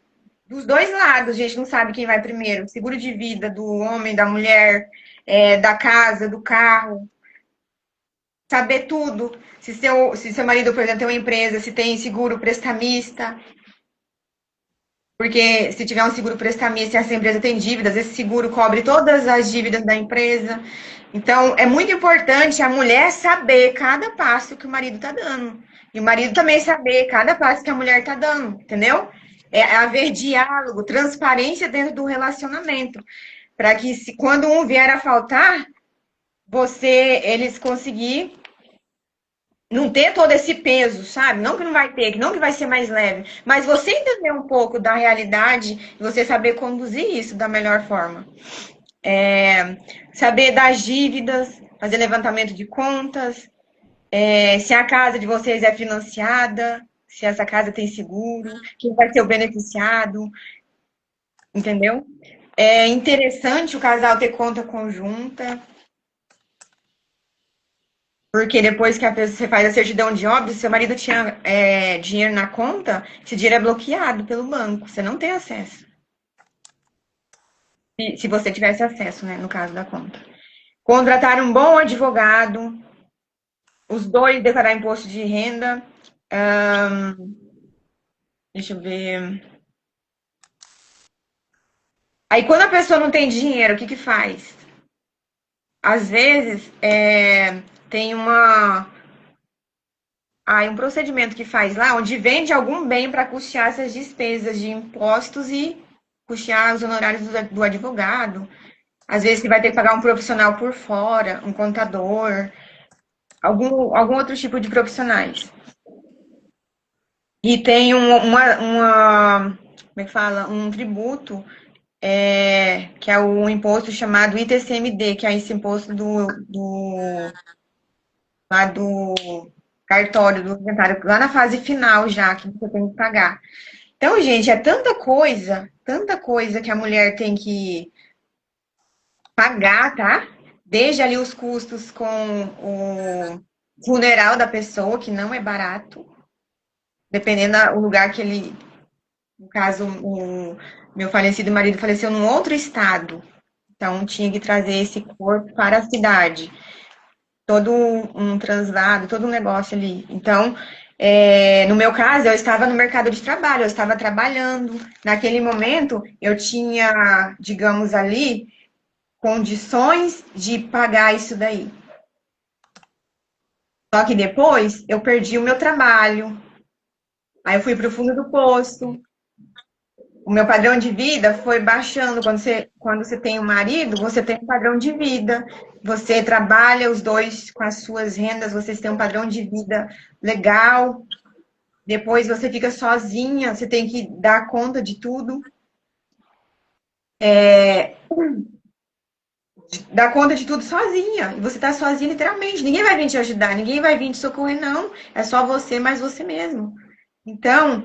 Speaker 2: Dos dois lados, a gente não sabe quem vai primeiro. Seguro de vida do homem, da mulher, da casa, do carro. Saber tudo. Se seu marido, por exemplo, tem uma empresa, se tem seguro prestamista. Porque se tiver um seguro prestamista e essa empresa tem dívidas, esse seguro cobre todas as dívidas da empresa. Então, é muito importante a mulher saber cada passo que o marido está dando. E o marido também saber cada passo que a mulher está dando, entendeu? É haver diálogo, transparência dentro do relacionamento. Para que, quando um vier a faltar, eles conseguirem não ter todo esse peso, sabe? Não que não vai ter, não que vai ser mais leve, mas você entender um pouco da realidade e você saber conduzir isso da melhor forma. Saber das dívidas, fazer levantamento de contas, se a casa de vocês é financiada, se essa casa tem seguro, quem vai ser o beneficiado, entendeu? É interessante o casal ter conta conjunta. Porque depois que você faz a certidão de óbito, seu marido tinha dinheiro na conta, esse dinheiro é bloqueado pelo banco. Você não tem acesso. Se você tivesse acesso, né, no caso da conta. Contratar um bom advogado, os dois declarar imposto de renda. Deixa eu ver. Aí, quando a pessoa não tem dinheiro, o que faz? Às vezes, tem um procedimento que faz lá, onde vende algum bem para custear essas despesas de impostos e custear os honorários do advogado. Às vezes você vai ter que pagar um profissional por fora, um contador, algum outro tipo de profissionais. E tem como é que fala? Um tributo, que é o imposto chamado ITCMD, que é esse imposto lá do cartório, do inventário, lá na fase final já, que você tem que pagar. Então, gente, é tanta coisa que a mulher tem que pagar, tá? Desde ali os custos com o funeral da pessoa, que não é barato, dependendo do lugar que ele. No caso, o meu falecido marido faleceu num outro estado, então tinha que trazer esse corpo para a cidade. Todo um translado, todo um negócio ali. Então, no meu caso, eu estava no mercado de trabalho, eu estava trabalhando. Naquele momento, eu tinha, digamos ali, condições de pagar isso daí. Só que depois eu perdi o meu trabalho. Aí eu fui para o fundo do poço. O meu padrão de vida foi baixando. Quando você tem um marido, você tem um padrão de vida. Você trabalha os dois com as suas rendas, vocês têm um padrão de vida legal. Depois você fica sozinha, você tem que dar conta de tudo. Dar conta de tudo sozinha. E você tá sozinha literalmente. Ninguém vai vir te ajudar, ninguém vai vir te socorrer, não. É só você mais você mesmo. Então,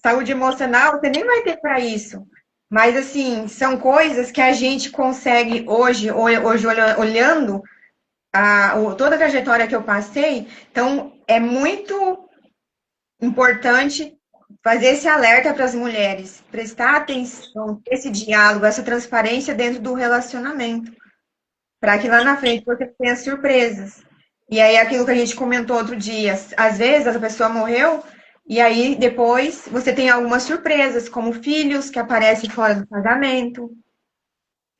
Speaker 2: saúde emocional, você nem vai ter para isso. Mas, assim, são coisas que a gente consegue hoje olhando toda a trajetória que eu passei. Então, é muito importante fazer esse alerta para as mulheres, prestar atenção, ter esse diálogo, essa transparência dentro do relacionamento, para que lá na frente você tenha surpresas. E aí, aquilo que a gente comentou outro dia, às vezes a pessoa morreu, e aí depois você tem algumas surpresas, como filhos que aparecem fora do casamento.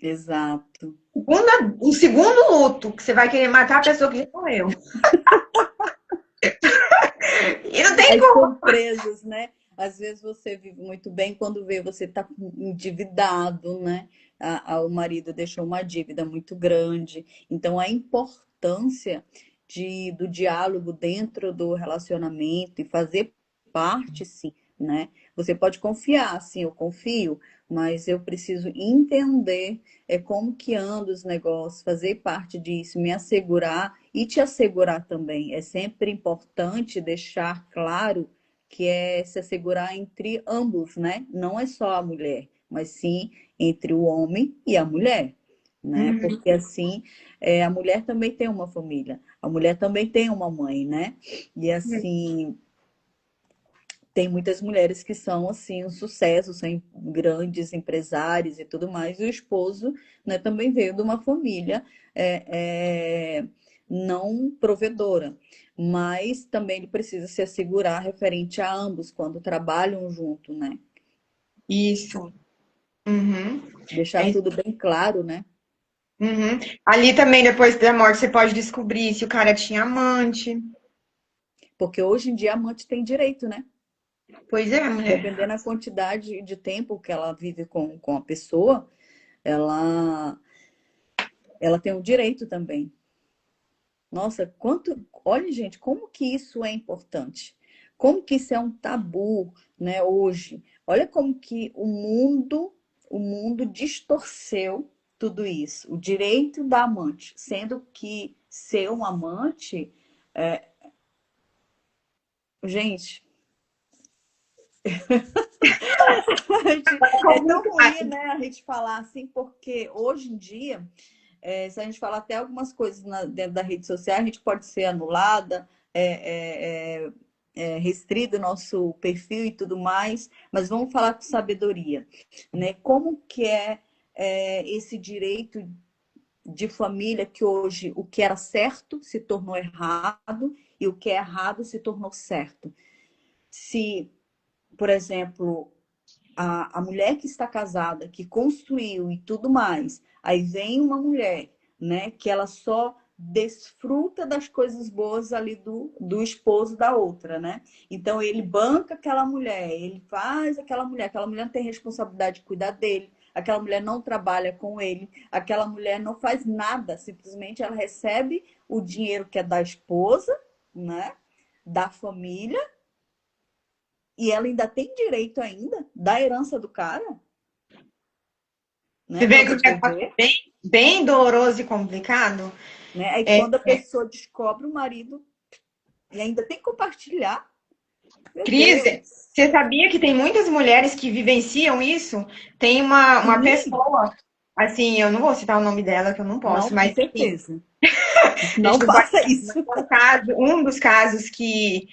Speaker 1: Exato.
Speaker 2: Um segundo luto, que você vai querer matar a pessoa que já morreu. E não tem
Speaker 1: As
Speaker 2: como.
Speaker 1: surpresas, né? Às vezes você vive muito bem quando vê você tá endividado, né? O marido deixou uma dívida muito grande. Então, a importância do diálogo dentro do relacionamento e fazer parte, sim, né? Você pode confiar, sim, eu confio, mas eu preciso entender como que anda os negócios, fazer parte disso, me assegurar e te assegurar também. É sempre importante deixar claro que é se assegurar entre ambos, né? Não é só a mulher, mas sim entre o homem e a mulher, né?
Speaker 2: Uhum.
Speaker 1: Porque assim, a mulher também tem uma família, a mulher também tem uma mãe, né? E assim, tem muitas mulheres que são assim um sucesso, são grandes empresários e tudo mais. E o esposo, né, também veio de uma família não provedora, mas também ele precisa se assegurar referente a ambos quando trabalham junto, né?
Speaker 2: Isso. Uhum.
Speaker 1: Deixar
Speaker 2: É.
Speaker 1: tudo bem claro, né?
Speaker 2: Uhum. Ali também, depois da morte, você pode descobrir se o cara tinha amante.
Speaker 1: Porque hoje em dia a amante tem direito, né?
Speaker 2: Pois é, mulher.
Speaker 1: Dependendo da quantidade de tempo que ela vive com a pessoa, ela, ela tem o direito também. Nossa, quanto. Olha, gente, como que isso é importante. Como que isso é um tabu, né, hoje. Olha como que o mundo distorceu tudo isso. O direito da amante, sendo que ser um amante, gente, é tão ruim, né, a gente falar assim, porque hoje em dia se a gente falar até algumas coisas dentro da rede social, a gente pode ser anulada, restrito o nosso perfil e tudo mais, mas vamos falar com sabedoria, né? Como que esse direito de família que hoje o que era certo se tornou errado e o que é errado se tornou certo. Se, por exemplo, a mulher que está casada, que construiu e tudo mais, aí vem uma mulher, né, que ela só desfruta das coisas boas ali do esposo da outra, né? Então ele banca aquela mulher, ele faz aquela mulher não tem responsabilidade de cuidar dele, aquela mulher não trabalha com ele, aquela mulher não faz nada, simplesmente ela recebe o dinheiro que é da esposa, né? Da família, e ela ainda tem direito ainda da herança do cara,
Speaker 2: Você
Speaker 1: né? Para
Speaker 2: vê que o
Speaker 1: você
Speaker 2: negócio é
Speaker 1: ver,
Speaker 2: bem, bem doloroso e complicado.
Speaker 1: né? Aí
Speaker 2: É,
Speaker 1: quando a pessoa descobre o marido e ainda tem que compartilhar, meu
Speaker 2: Cris,
Speaker 1: Deus.
Speaker 2: você sabia que tem muitas mulheres que vivenciam isso? Tem uma
Speaker 1: Sim,
Speaker 2: pessoa, assim, eu não vou citar o nome dela, que eu não
Speaker 1: não,
Speaker 2: posso,
Speaker 1: com
Speaker 2: mas enfim,
Speaker 1: certeza.
Speaker 2: a gente
Speaker 1: Não
Speaker 2: não pode.
Speaker 1: faça
Speaker 2: Mas
Speaker 1: isso.
Speaker 2: é um dos casos que,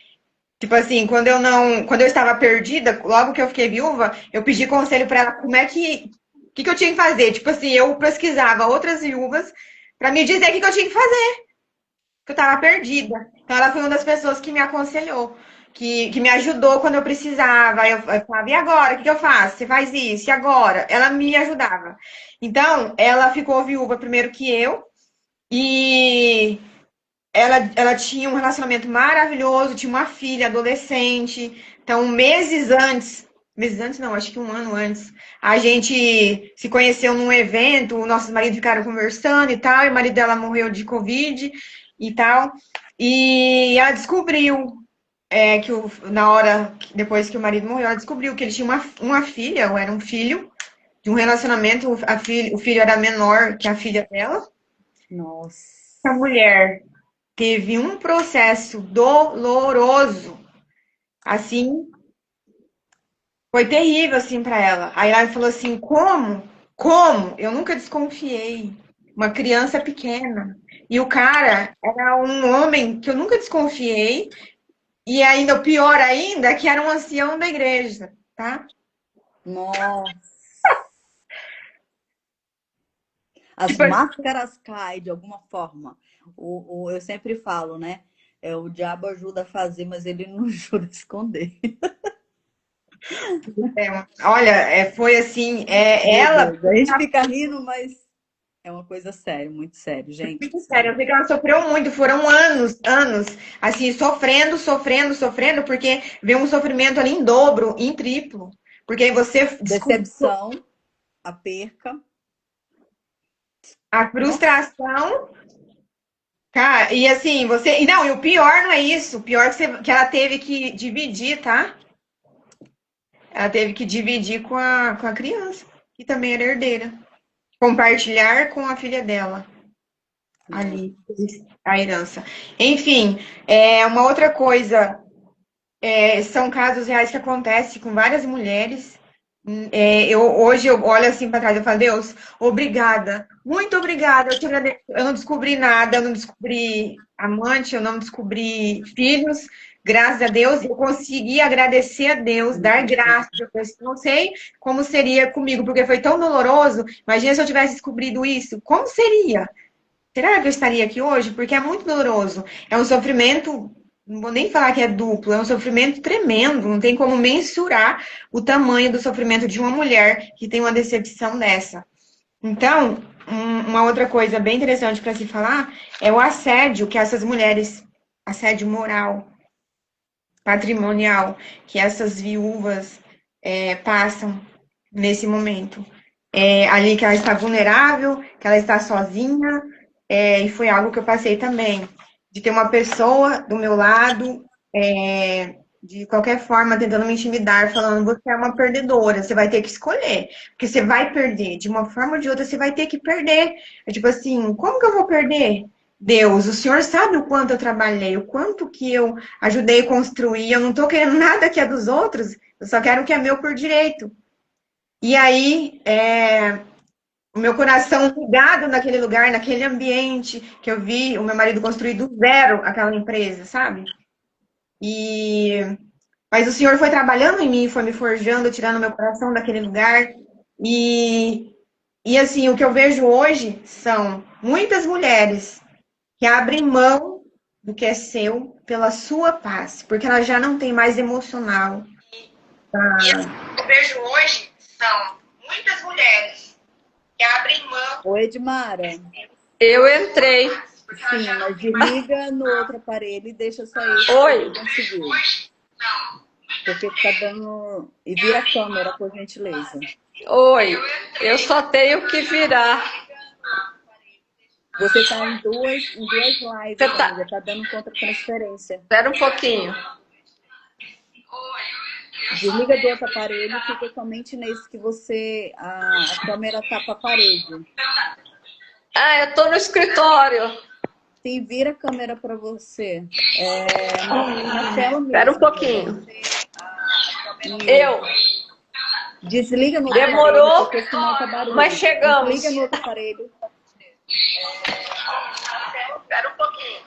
Speaker 2: tipo assim, quando eu estava perdida, logo que eu fiquei viúva, eu pedi conselho para ela como é que eu tinha que fazer. Tipo assim, eu pesquisava outras viúvas para me dizer o que eu tinha que fazer, que eu estava perdida. Então ela foi uma das pessoas que me aconselhou, que me ajudou quando eu precisava. Aí eu falava, e agora? O que eu faço? Você faz isso, e agora? Ela me ajudava. Então, ela ficou viúva primeiro que eu, e ela tinha um relacionamento maravilhoso, tinha uma filha adolescente. Então, meses antes não, acho que um ano antes, a gente se conheceu num evento, nossos maridos ficaram conversando e tal, e o marido dela morreu de Covid e tal. E ela descobriu que na hora, depois que o marido morreu, ela descobriu que ele tinha uma filha, ou era um filho, de um relacionamento, o filho era menor que a filha dela. A
Speaker 1: Nossa.
Speaker 2: mulher teve um processo doloroso, assim, foi terrível, assim, para ela. Aí ela falou assim, como? Como? Eu nunca desconfiei. Uma criança pequena. E o cara era um homem que eu nunca desconfiei. E ainda o pior ainda, que era um ancião da igreja, tá?
Speaker 1: Nossa, as
Speaker 2: Tipo assim,
Speaker 1: máscaras caem de alguma forma. Eu sempre falo, né? O diabo ajuda a fazer, mas ele não ajuda a esconder.
Speaker 2: olha, foi assim,
Speaker 1: Meu
Speaker 2: ela,
Speaker 1: Deus, a gente fica rindo, mas é uma coisa séria, muito sério, gente do
Speaker 2: muito
Speaker 1: céu.
Speaker 2: sério, eu sei que ela sofreu muito, foram anos, anos, assim, sofrendo, sofrendo, sofrendo, porque veio um sofrimento ali em dobro, em triplo. Porque aí você descobriu
Speaker 1: Decepção, a perca.
Speaker 2: a
Speaker 1: Nossa,
Speaker 2: frustração, cara, e assim, você. E não, e o pior não é isso, o pior é que ela teve que dividir, tá? Ela teve que dividir com a criança, que também era herdeira. Compartilhar com a filha dela
Speaker 1: nossa.
Speaker 2: ali, a herança. Enfim, uma outra coisa, são casos reais que acontecem com várias mulheres. Hoje eu olho assim para trás e falo, Deus, obrigada, muito obrigada. Eu te agradeço. Eu não descobri nada, eu não descobri amante, eu não descobri filhos. Graças a Deus, eu consegui agradecer a Deus, dar graças. Eu não sei como seria comigo, porque foi tão doloroso. Imagina se eu tivesse descobrido isso, como seria? Será que eu estaria aqui hoje? Porque é muito doloroso. É um sofrimento, não vou nem falar que é duplo, é um sofrimento tremendo. Não tem como mensurar o tamanho do sofrimento de uma mulher que tem uma decepção dessa. Então, uma outra coisa bem interessante para se falar é o assédio que essas mulheres, assédio moral, patrimonial, que essas viúvas passam nesse momento. Ali que ela está vulnerável, que ela está sozinha, e foi algo que eu passei também, de ter uma pessoa do meu lado, de qualquer forma, tentando me intimidar, falando, você é uma perdedora, você vai ter que escolher, porque você vai perder, de uma forma ou de outra, você vai ter que perder. É tipo assim, como que eu vou perder? Deus, o Senhor sabe o quanto eu trabalhei, o quanto que eu ajudei a construir, eu não tô querendo nada que é dos outros, eu só quero o que é meu por direito. E aí, o meu coração ligado naquele lugar, naquele ambiente que eu vi o meu marido construir do zero aquela empresa, sabe? E mas o Senhor foi trabalhando em mim, foi me forjando, tirando meu coração daquele lugar. E assim, o que eu vejo hoje são muitas mulheres que abrem mão do que é seu pela sua paz, porque ela já não tem mais emocional. E assim, o que eu vejo hoje são muitas mulheres que abrem mão.
Speaker 1: Ô, Edmara,
Speaker 3: Eu entrei.
Speaker 1: sim, mas desliga no outro aparelho e deixa só esse que você
Speaker 3: Oi,
Speaker 1: conseguiu. Porque tá dando. E vira a câmera, por gentileza.
Speaker 3: oi. Eu só tenho que virar.
Speaker 1: Você tá em duas lives,
Speaker 3: Você
Speaker 1: amiga,
Speaker 3: tá...
Speaker 1: tá dando contra-transferência.
Speaker 3: Espera um pouquinho.
Speaker 1: Desliga do outro aparelho, fica somente nesse que você. A câmera tapa a parede.
Speaker 3: Ah, eu tô no escritório.
Speaker 1: Sim, vira a câmera para você. Na tela
Speaker 3: Espera um
Speaker 1: mesmo.
Speaker 3: pouquinho.
Speaker 1: Isso.
Speaker 3: Eu.
Speaker 1: Desliga no outro aparelho,
Speaker 3: Demorou,
Speaker 1: porque senão tá barulho.
Speaker 3: mas chegamos.
Speaker 1: Desliga no outro aparelho.
Speaker 3: Espera um pouquinho.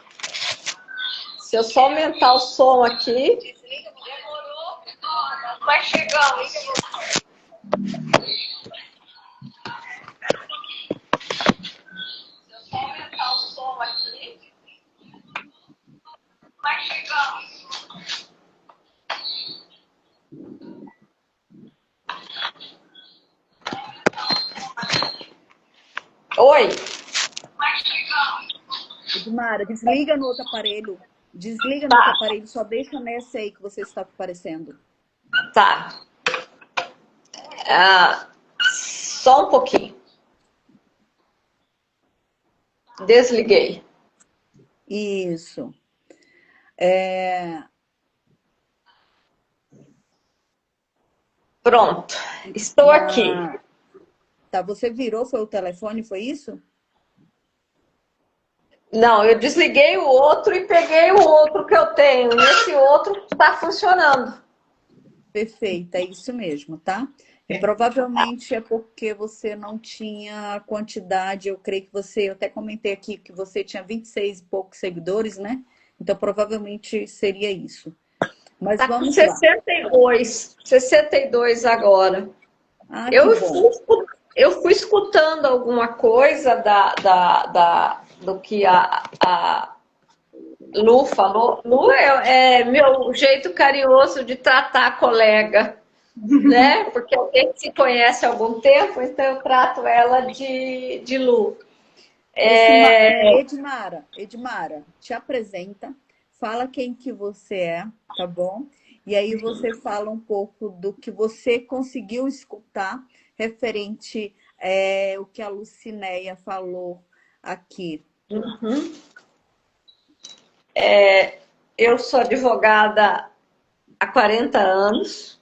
Speaker 3: Se eu só aumentar o som aqui. Demorou, mas chegamos. Se eu só aumentar o som aqui. Mas chegamos. Oi.
Speaker 1: Edmara, desliga no outro aparelho. Desliga no outro
Speaker 3: Tá,
Speaker 1: aparelho, só deixa nesse aí que você está aparecendo.
Speaker 3: tá. Só um pouquinho. Desliguei.
Speaker 1: Isso.
Speaker 3: Pronto. Estou aqui.
Speaker 1: Tá, você virou, foi o telefone, foi isso?
Speaker 3: Não, eu desliguei o outro e peguei o outro que eu tenho. E esse outro está funcionando.
Speaker 1: Perfeito, é isso mesmo, tá? E provavelmente é porque você não tinha a quantidade, eu creio que eu até comentei aqui que você tinha 26 e poucos seguidores, né? Então provavelmente seria isso. Mas
Speaker 3: Tá com
Speaker 1: vamos lá.
Speaker 3: 62 agora.
Speaker 1: Ah, que
Speaker 3: Eu
Speaker 1: bom.
Speaker 3: fui escutando alguma coisa do que a Lu falou. Lu é meu jeito carinhoso de tratar a colega, né? Porque a gente se conhece há algum tempo, então eu trato ela de Lu.
Speaker 1: Edmara, te apresenta, fala quem que você é, tá bom? E aí você fala um pouco do que você conseguiu escutar referente o que a Lucinéia falou aqui.
Speaker 3: Eu sou advogada há 40 anos.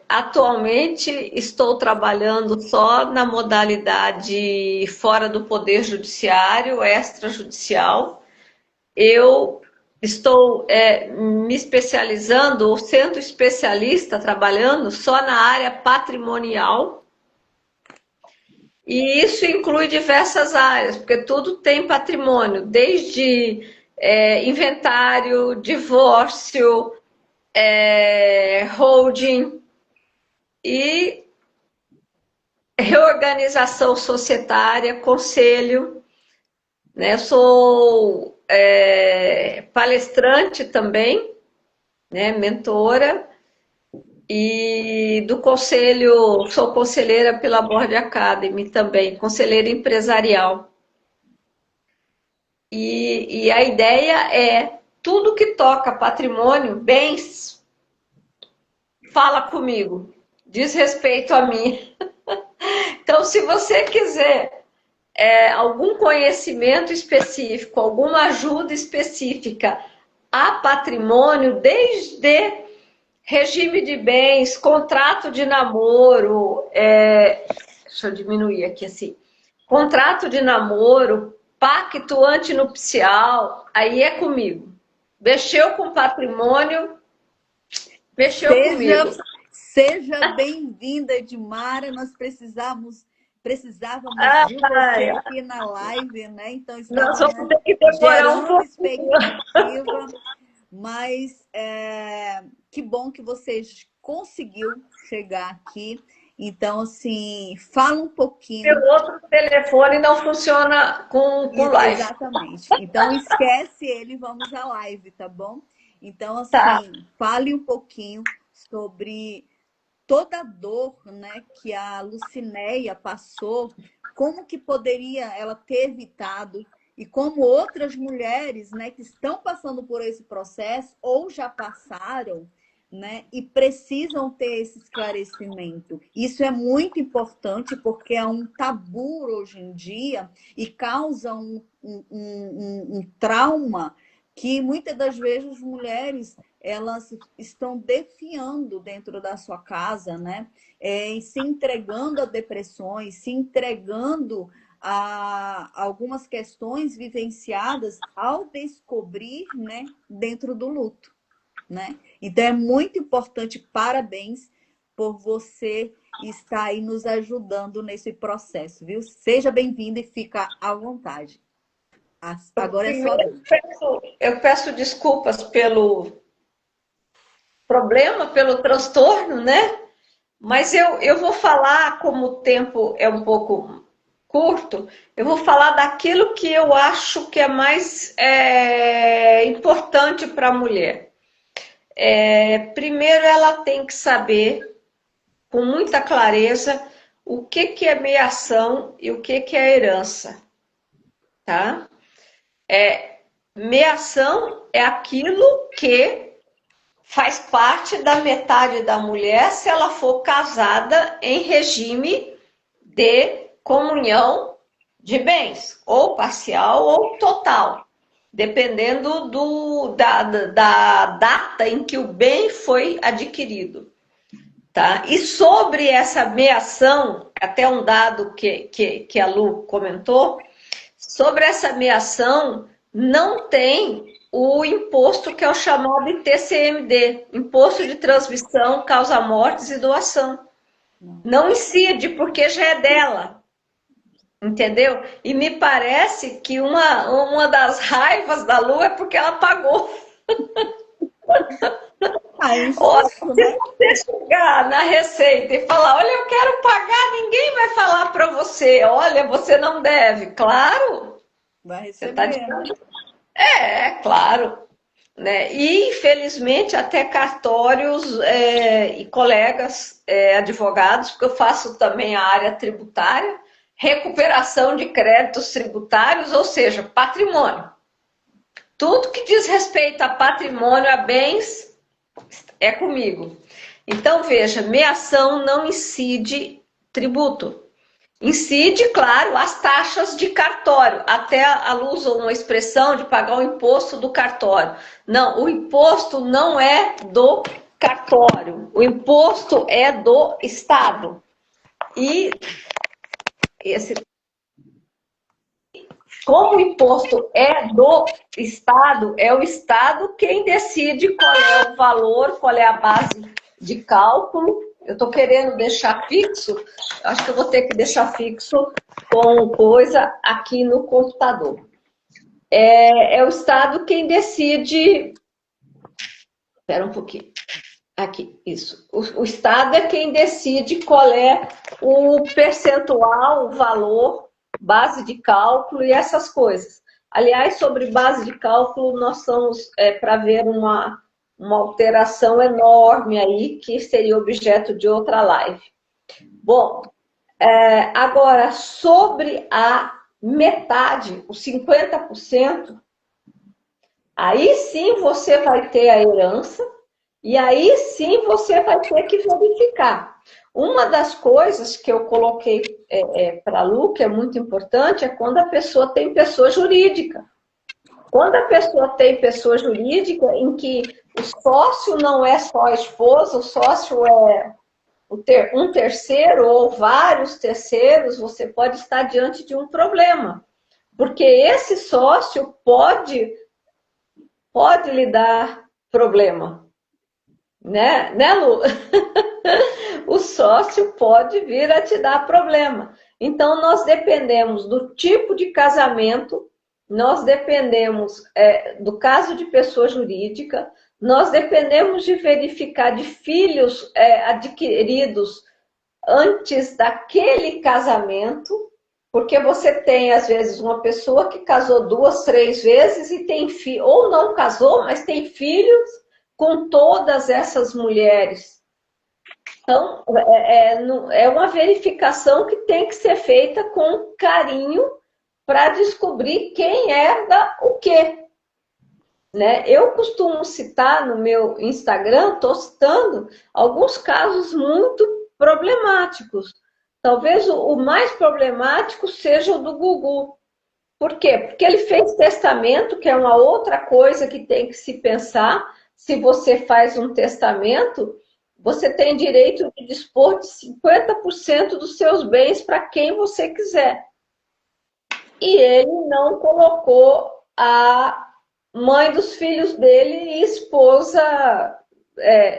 Speaker 3: Atualmente estou trabalhando só na modalidade fora do Poder Judiciário, extrajudicial. Eu estou me especializando, ou sendo especialista, trabalhando só na área patrimonial. E isso inclui diversas áreas, porque tudo tem patrimônio, desde inventário, divórcio, holding e reorganização societária, conselho, né? Eu sou palestrante também, né? Mentora, e do conselho, sou conselheira pela Board Academy também, conselheira empresarial. E a ideia é tudo que toca patrimônio, bens, fala comigo, diz respeito a mim. Então, se você quiser algum conhecimento específico, alguma ajuda específica a patrimônio, desde regime de bens, contrato de namoro, deixa eu diminuir aqui assim, contrato de namoro, pacto antinupcial, aí é comigo. Mexeu com patrimônio, mexeu comigo.
Speaker 1: Seja bem-vinda, Edmara. Nós precisávamos de você aqui na live, né? Então
Speaker 3: Nós
Speaker 1: estávamos
Speaker 3: vamos ter que demorar um
Speaker 1: gerando
Speaker 3: pouco.
Speaker 1: expectativa, mas que bom que você conseguiu chegar aqui. Então, assim, fala um pouquinho.
Speaker 3: Meu outro telefone não funciona com live.
Speaker 1: Exatamente. Então, esquece ele e vamos à live, tá bom? Então, assim,
Speaker 3: Tá.
Speaker 1: fale um pouquinho sobre toda a dor, né, que a Lucinéia passou, como que poderia ela ter evitado e como outras mulheres, né, que estão passando por esse processo ou já passaram, né, e precisam ter esse esclarecimento. Isso é muito importante porque é um tabu hoje em dia e causa um trauma que muitas das vezes as mulheres elas estão defiando dentro da sua casa, né? E se entregando a depressões, se entregando a algumas questões vivenciadas ao descobrir, né, dentro do luto, né? Então é muito importante, parabéns por você estar aí nos ajudando nesse processo, viu? Seja bem-vinda e fica à vontade. Agora é só.
Speaker 3: Eu peço desculpas pelo problema, pelo transtorno, né? Mas eu vou falar, como o tempo é um pouco curto, eu vou falar daquilo que eu acho que é mais importante para a mulher. Primeiro, ela tem que saber, com muita clareza, o que é meiação e o que é herança, tá? Meiação é aquilo que faz parte da metade da mulher se ela for casada em regime de comunhão de bens, ou parcial ou total, dependendo da data em que o bem foi adquirido. Tá? E sobre essa meação, até um dado que a Lu comentou, sobre essa meação não tem o imposto que é o chamado ITCMD, Imposto de Transmissão, Causa Mortes e Doação. Não incide, porque já é dela. Entendeu? E me parece que uma das raivas da Lu é porque ela pagou.
Speaker 1: Ah, é
Speaker 3: Olha,
Speaker 1: injusto,
Speaker 3: se
Speaker 1: né?
Speaker 3: você chegar na Receita e falar, olha, eu quero pagar, ninguém vai falar para você, olha, você não deve. Claro,
Speaker 1: Vai
Speaker 3: você está
Speaker 1: receber, né?
Speaker 3: dizendo. Claro. Né? E, infelizmente, até cartórios e colegas advogados, porque eu faço também a área tributária, recuperação de créditos tributários, ou seja, patrimônio. Tudo que diz respeito a patrimônio, a bens, é comigo. Então, veja, meação não incide tributo. Incide, claro, as taxas de cartório. Até a Lu usou uma expressão de pagar o imposto do cartório. Não, o imposto não é do cartório. O imposto é do Estado. E esse, como o imposto é do Estado, é o Estado quem decide qual é o valor, qual é a base de cálculo. Eu estou querendo deixar fixo, acho que eu vou ter que deixar fixo com coisa aqui no computador. É o Estado quem decide. Espera um pouquinho. Aqui, isso. O Estado é quem decide qual é o percentual, o valor, base de cálculo e essas coisas. Aliás, sobre base de cálculo, nós estamos para ver uma alteração enorme aí, que seria objeto de outra live. Bom, agora, sobre a metade, os 50%, aí sim você vai ter a herança, e aí sim você vai ter que verificar. Uma das coisas que eu coloquei para a Lu, que é muito importante, é quando a pessoa tem pessoa jurídica. Quando a pessoa tem pessoa jurídica, em que o sócio não é só a esposa, o sócio é um terceiro ou vários terceiros, você pode estar diante de um problema. Porque esse sócio pode lhe dar problema. Né, Lu? O sócio pode vir a te dar problema. Então, nós dependemos do tipo de casamento, nós dependemos do caso de pessoa jurídica, nós dependemos de verificar de filhos adquiridos antes daquele casamento, porque você tem, às vezes, uma pessoa que casou 2, 3 vezes e tem filho, ou não casou, mas tem filhos com todas essas mulheres. Então, é uma verificação que tem que ser feita com carinho para descobrir quem herda o quê. Né? Eu costumo citar no meu Instagram, estou citando alguns casos muito problemáticos. Talvez o mais problemático seja o do Gugu. Por quê? Porque ele fez testamento, que é uma outra coisa que tem que se pensar. Se você faz um testamento, você tem direito de dispor de 50% dos seus bens para quem você quiser. E ele não colocou a mãe dos filhos dele e esposa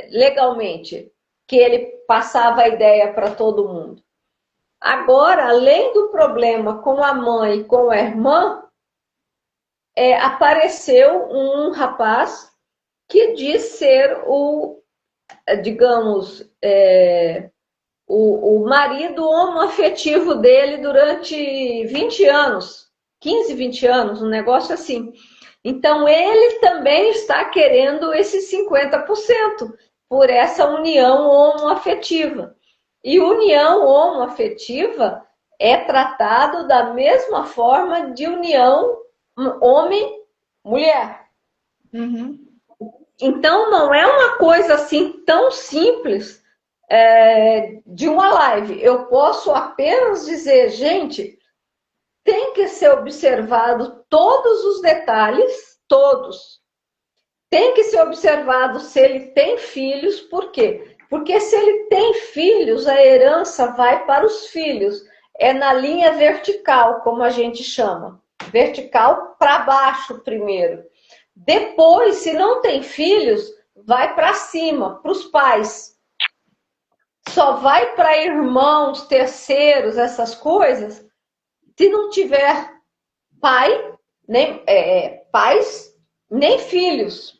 Speaker 3: legalmente, que ele passava a ideia para todo mundo. Agora, além do problema com a mãe e com a irmã, apareceu um rapaz que diz ser digamos, o marido homoafetivo dele durante 20 anos, 15, 20 anos, um negócio assim. Então, ele também está querendo esses 50% por essa união homoafetiva. E união homoafetiva é tratado da mesma forma de união homem-mulher.
Speaker 2: Uhum.
Speaker 3: Então, não é uma coisa assim tão simples de uma live. Eu posso apenas dizer, gente, tem que ser observado todos os detalhes, todos. Tem que ser observado se ele tem filhos, por quê? Porque se ele tem filhos, a herança vai para os filhos. É na linha vertical, como a gente chama. Vertical para baixo primeiro. Depois, se não tem filhos, vai para cima, para os pais. Só vai para irmãos, terceiros, essas coisas, se não tiver pai, nem pais, nem filhos.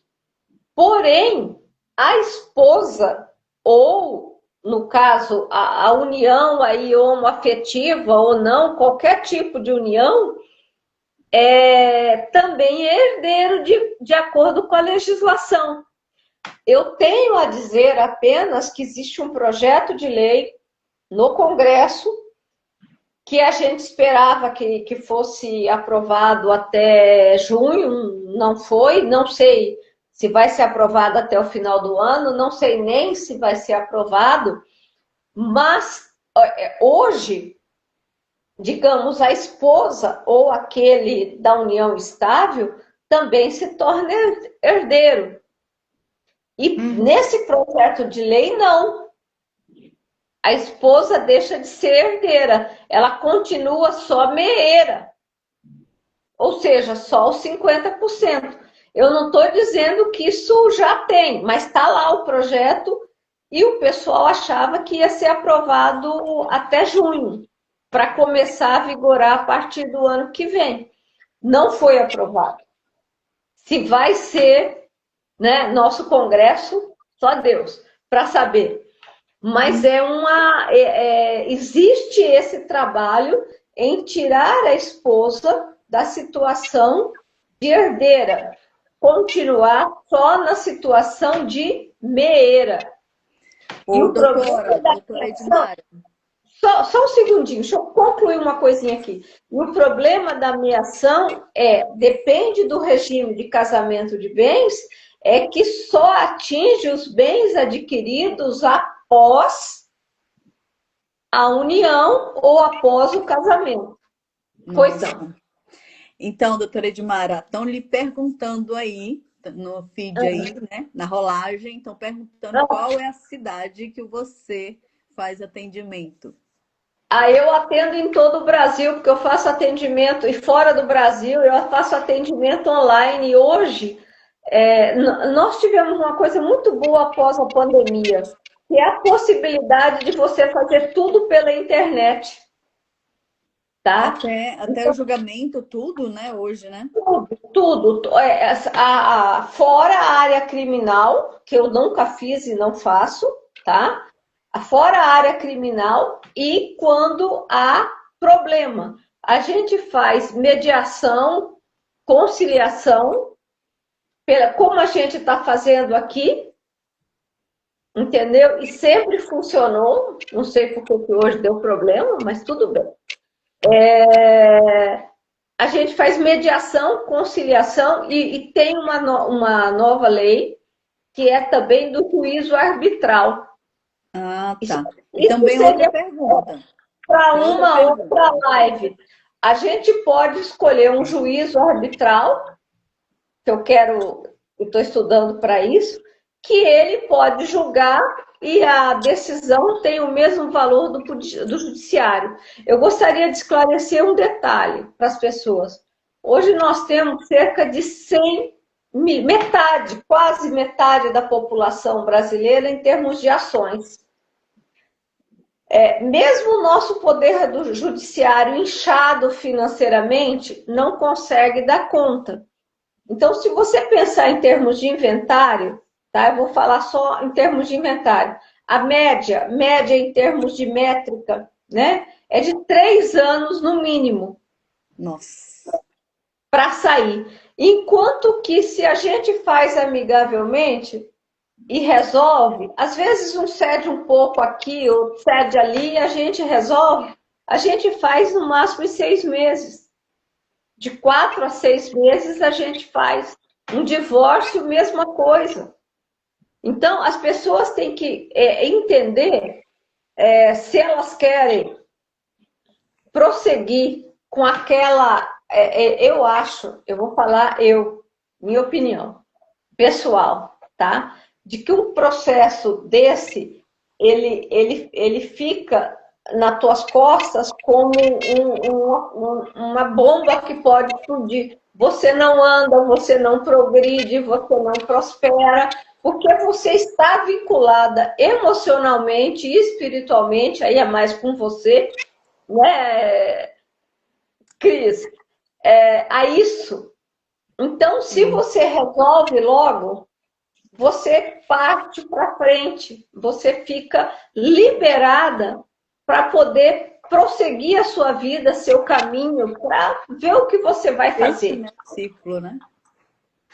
Speaker 3: Porém, a esposa, ou, no caso, a união aí homoafetiva ou não, qualquer tipo de união, também é herdeiro de acordo com a legislação. Eu tenho a dizer apenas que existe um projeto de lei no Congresso que a gente esperava que fosse aprovado até junho, não foi, não sei se vai ser aprovado até o final do ano, não sei nem se vai ser aprovado, mas hoje, digamos, a esposa ou aquele da união estável também se torna herdeiro. E nesse projeto de lei, não. A esposa deixa de ser herdeira, ela continua só meeira, ou seja, só os 50%. Eu não estou dizendo que isso já tem, mas está lá o projeto e o pessoal achava que ia ser aprovado até junho, para começar a vigorar a partir do ano que vem. Não foi aprovado. Se vai ser, né, nosso Congresso, só Deus, para saber. Mas existe esse trabalho em tirar a esposa da situação de herdeira, continuar só na situação de meeira.
Speaker 1: E o doutora Edmara.
Speaker 3: Só um segundinho, deixa eu concluir uma coisinha aqui. E o problema da meação depende do regime de casamento de bens, é que só atinge os bens adquiridos após a união ou após o casamento. Pois não.
Speaker 1: Então, doutora Edmara, estão lhe perguntando aí, no feed aí, né, na rolagem, estão perguntando qual é a cidade que você faz atendimento.
Speaker 3: Eu atendo em todo o Brasil, porque eu faço atendimento, e fora do Brasil, eu faço atendimento online. E hoje, nós tivemos uma coisa muito boa após a pandemia, que é a possibilidade de você fazer tudo pela internet. Tá?
Speaker 1: Até o julgamento, tudo, né, hoje, né?
Speaker 3: Tudo. Fora a área criminal, que eu nunca fiz e não faço, tá? Fora a área criminal e quando há problema. A gente faz mediação, conciliação, como a gente está fazendo aqui, entendeu? E sempre funcionou, não sei por que hoje deu problema, mas tudo bem. A gente faz mediação, conciliação e tem uma nova lei que é também do juízo arbitral.
Speaker 1: Ah, tá. E também outra pergunta.
Speaker 3: Para uma outra live. A gente pode escolher um juízo arbitral, que eu estou estudando para isso, que ele pode julgar e a decisão tem o mesmo valor do judiciário. Eu gostaria de esclarecer um detalhe para as pessoas. Hoje nós temos cerca de 100, quase metade da população brasileira em termos de ações. Mesmo o nosso poder do judiciário inchado financeiramente, não consegue dar conta. Então, se você pensar em termos de inventário, tá? Eu vou falar só em termos de inventário. A média em termos de métrica, né? É de 3 anos no mínimo.
Speaker 1: Nossa.
Speaker 3: Para sair. Enquanto que se a gente faz amigavelmente e resolve, às vezes um cede um pouco aqui, outro cede ali, e a gente resolve, a gente faz no máximo em 6 meses. De 4 a 6 meses a gente faz. Um divórcio, mesma coisa. Então, as pessoas têm que entender se elas querem prosseguir com aquela... eu vou falar minha opinião pessoal, tá? De que um processo desse, ele fica nas tuas costas como uma bomba que pode explodir. Você não anda, você não progride, você não prospera, porque você está vinculada emocionalmente e espiritualmente, aí é mais com você, né, Cris? A isso. Então, se você resolve logo, você parte para frente, você fica liberada para poder prosseguir a sua vida, seu caminho, para ver o que você vai fazer.
Speaker 1: Esse ciclo, né?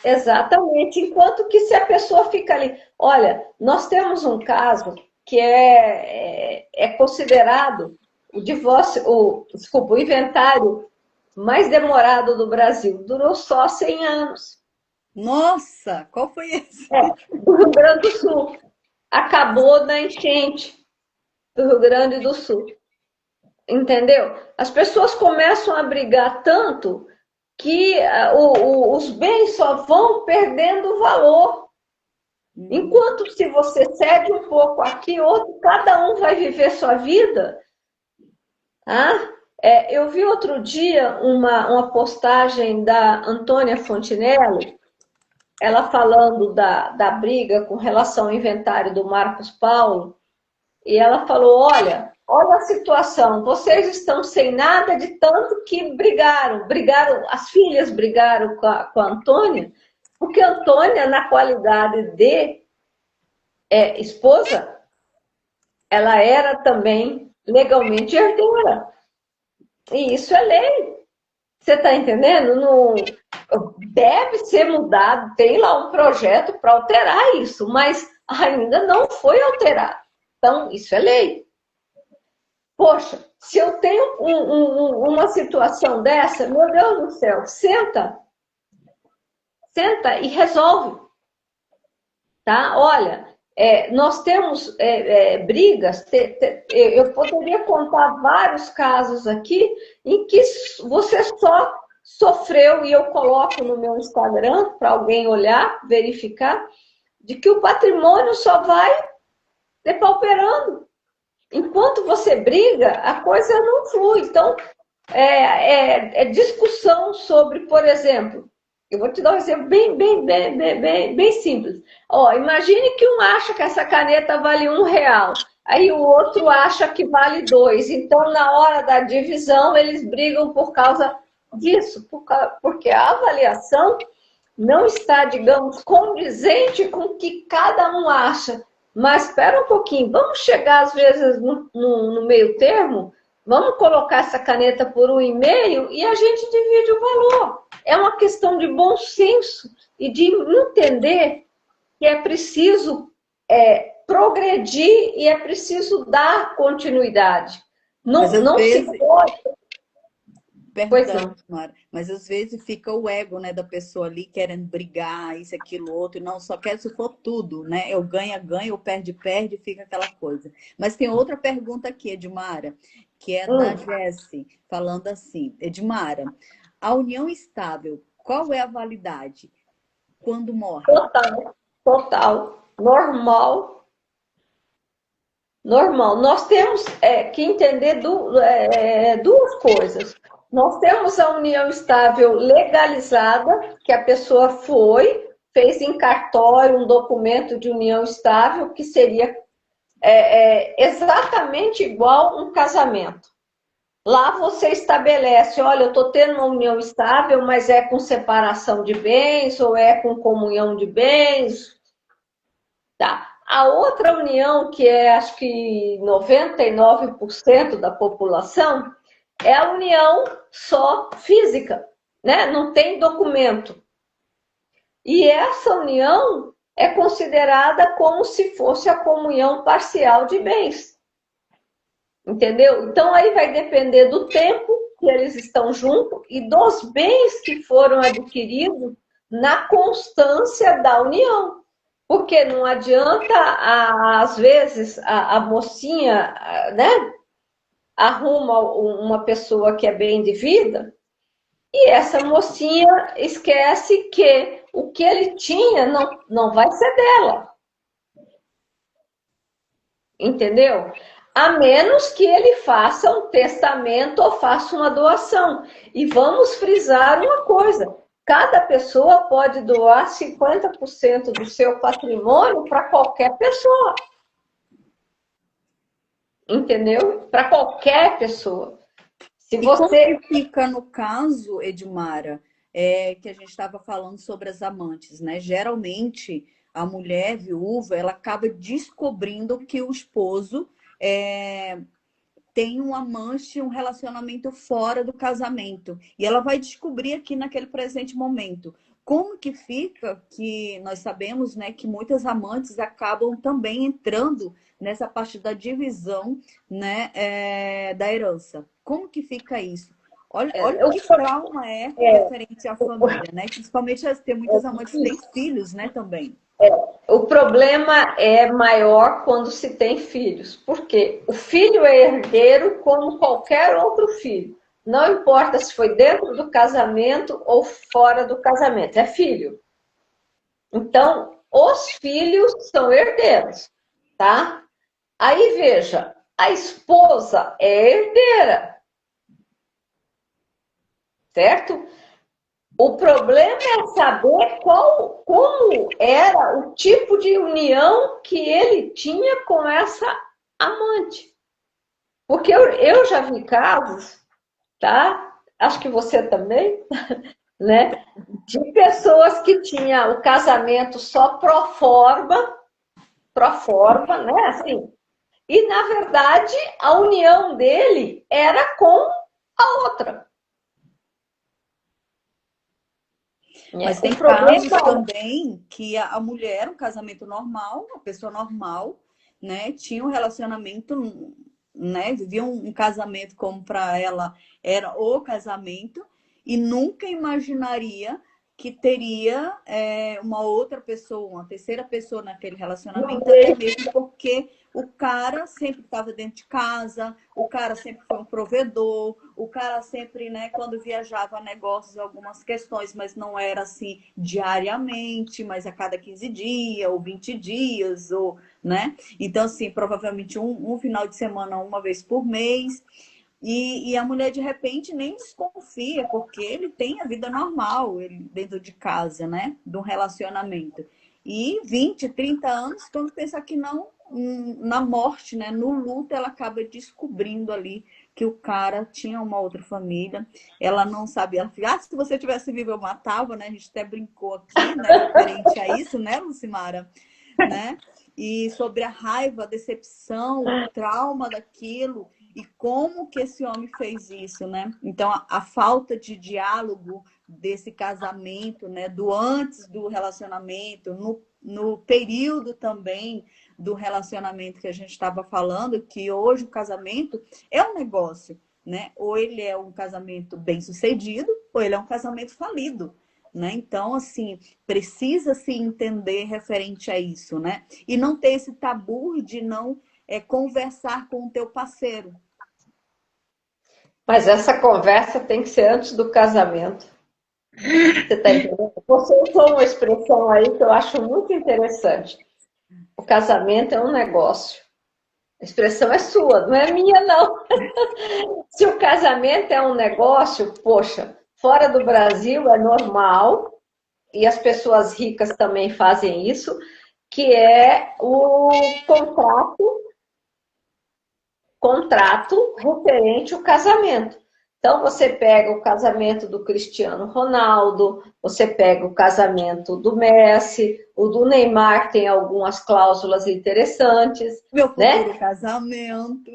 Speaker 3: Exatamente. Enquanto que se a pessoa fica ali... Olha, nós temos um caso que é considerado o divórcio, desculpa, o inventário mais demorado do Brasil. Durou só 100 anos.
Speaker 1: Nossa, qual foi esse?
Speaker 3: Do Rio Grande do Sul. Acabou na enchente do Rio Grande do Sul. Entendeu? As pessoas começam a brigar tanto que os bens só vão perdendo valor. Enquanto se você cede um pouco aqui, outro, cada um vai viver sua vida. Tá? Eu vi outro dia uma postagem da Antônia Fontinelli, ela falando da briga com relação ao inventário do Marcos Paulo, e ela falou, olha a situação, vocês estão sem nada de tanto que brigaram, as filhas brigaram com a Antônia, porque a Antônia, na qualidade de esposa, ela era também legalmente herdeira. E isso é lei. Você está entendendo? Não, deve ser mudado, tem lá um projeto para alterar isso, mas ainda não foi alterado. Então, isso é lei. Poxa, se eu tenho uma situação dessa, meu Deus do céu, senta e resolve. Tá? Olha, nós temos brigas, eu poderia contar vários casos aqui em que você só sofreu, e eu coloco no meu Instagram para alguém olhar, verificar, de que o patrimônio só vai depauperando. Enquanto você briga, a coisa não flui. Então, discussão sobre, por exemplo, eu vou te dar um exemplo bem simples. Imagine que um acha que essa caneta vale R$1, aí o outro acha que vale 2. Então, na hora da divisão, eles brigam por causa disso, porque a avaliação não está, digamos, condizente com o que cada um acha. Mas espera um pouquinho, vamos chegar às vezes no meio termo, vamos colocar essa caneta por 1,5 e a gente divide o valor. É uma questão de bom senso e de entender que é preciso progredir e é preciso dar continuidade. Não se pode...
Speaker 1: Perdão, Mara, mas às vezes fica o ego, né, da pessoa ali querendo brigar, isso, aquilo, outro, não, só quer se for tudo, né? Eu ganha, eu perde, fica aquela coisa. Mas tem outra pergunta aqui, Edmara, que é da Jessie, falando assim, Edmara, a união estável, qual é a validade? Quando morre?
Speaker 3: Total, normal. Nós temos que entender duas coisas. Nós temos a união estável legalizada, que a pessoa fez em cartório um documento de união estável, que seria exatamente igual um casamento. Lá você estabelece, olha, eu estou tendo uma união estável, mas é com separação de bens ou é com comunhão de bens. Tá. A outra união, que acho que 99% da população, é a união só física, né? Não tem documento. E essa união é considerada como se fosse a comunhão parcial de bens. Entendeu? Então, aí vai depender do tempo que eles estão juntos e dos bens que foram adquiridos na constância da união. Porque não adianta, às vezes, a mocinha, né, arruma uma pessoa que é bem de vida e essa mocinha esquece que o que ele tinha não vai ser dela. Entendeu? A menos que ele faça um testamento ou faça uma doação. E vamos frisar uma coisa. Cada pessoa pode doar 50% do seu patrimônio para qualquer pessoa. Entendeu? Para qualquer pessoa. Se você...
Speaker 1: Como fica no caso, Edmara, que a gente estava falando sobre as amantes, né? Geralmente, a mulher viúva, ela acaba descobrindo que o esposo tem um amante, um relacionamento fora do casamento. E ela vai descobrir aqui naquele presente momento. Como que fica que nós sabemos, né, que muitas amantes acabam também entrando nessa parte da divisão, né, da herança. Como que fica isso? Olha que trauma referente à família, né? Principalmente tem muitas amantes que têm filhos, né, também.
Speaker 3: O problema é maior quando se tem filhos, porque o filho é herdeiro como qualquer outro filho. Não importa se foi dentro do casamento ou fora do casamento, é filho. Então, os filhos são herdeiros, tá? Aí veja, a esposa é herdeira, certo? O problema é saber como era o tipo de união que ele tinha com essa amante. Porque eu já vi casos, tá? Acho que você também, né? De pessoas que tinham o casamento só pro forma, né? Assim. E, na verdade, a união dele era com a outra.
Speaker 1: Mas tem casos também que a mulher, um casamento normal, uma pessoa normal, né, tinha um relacionamento, né, vivia um casamento como para ela era o casamento e nunca imaginaria que teria uma outra pessoa, uma terceira pessoa naquele relacionamento, até mesmo porque o cara sempre estava dentro de casa, o cara sempre foi um provedor, o cara sempre, né, quando viajava a negócios, algumas questões, mas não era assim diariamente, mas a cada 15 dias, ou 20 dias, ou, né? Então, assim, provavelmente um final de semana, uma vez por mês. E a mulher, de repente, nem desconfia, porque ele tem a vida normal ele, dentro de casa, né? De um relacionamento. E 20, 30 anos, quando pensa que não, na morte, né? No luto, ela acaba descobrindo ali que o cara tinha uma outra família. Ela não sabia. Ela fica, se você tivesse vivo, eu matava, né? A gente até brincou aqui, né? Referente a isso, né, Lucimara? Né? E sobre a raiva, a decepção, o trauma daquilo e como que esse homem fez isso, né? Então, a falta de diálogo desse casamento, né? Do antes do relacionamento, no período também do relacionamento que a gente estava falando, que hoje o casamento é um negócio, né? Ou ele é um casamento bem-sucedido, ou ele é um casamento falido. Né? Então, assim, precisa se entender referente a isso, né? E não ter esse tabu de não conversar com o teu parceiro.
Speaker 3: Mas essa conversa tem que ser antes do casamento. Você tá entendendo? Você usou uma expressão aí que eu acho muito interessante. O casamento é um negócio. A expressão é sua, não é minha, não. Se o casamento é um negócio, poxa, fora do Brasil é normal, e as pessoas ricas também fazem isso, que é o contrato referente ao casamento. Então, você pega o casamento do Cristiano Ronaldo, você pega o casamento do Messi, o do Neymar tem algumas cláusulas interessantes.
Speaker 1: Meu futuro casamento.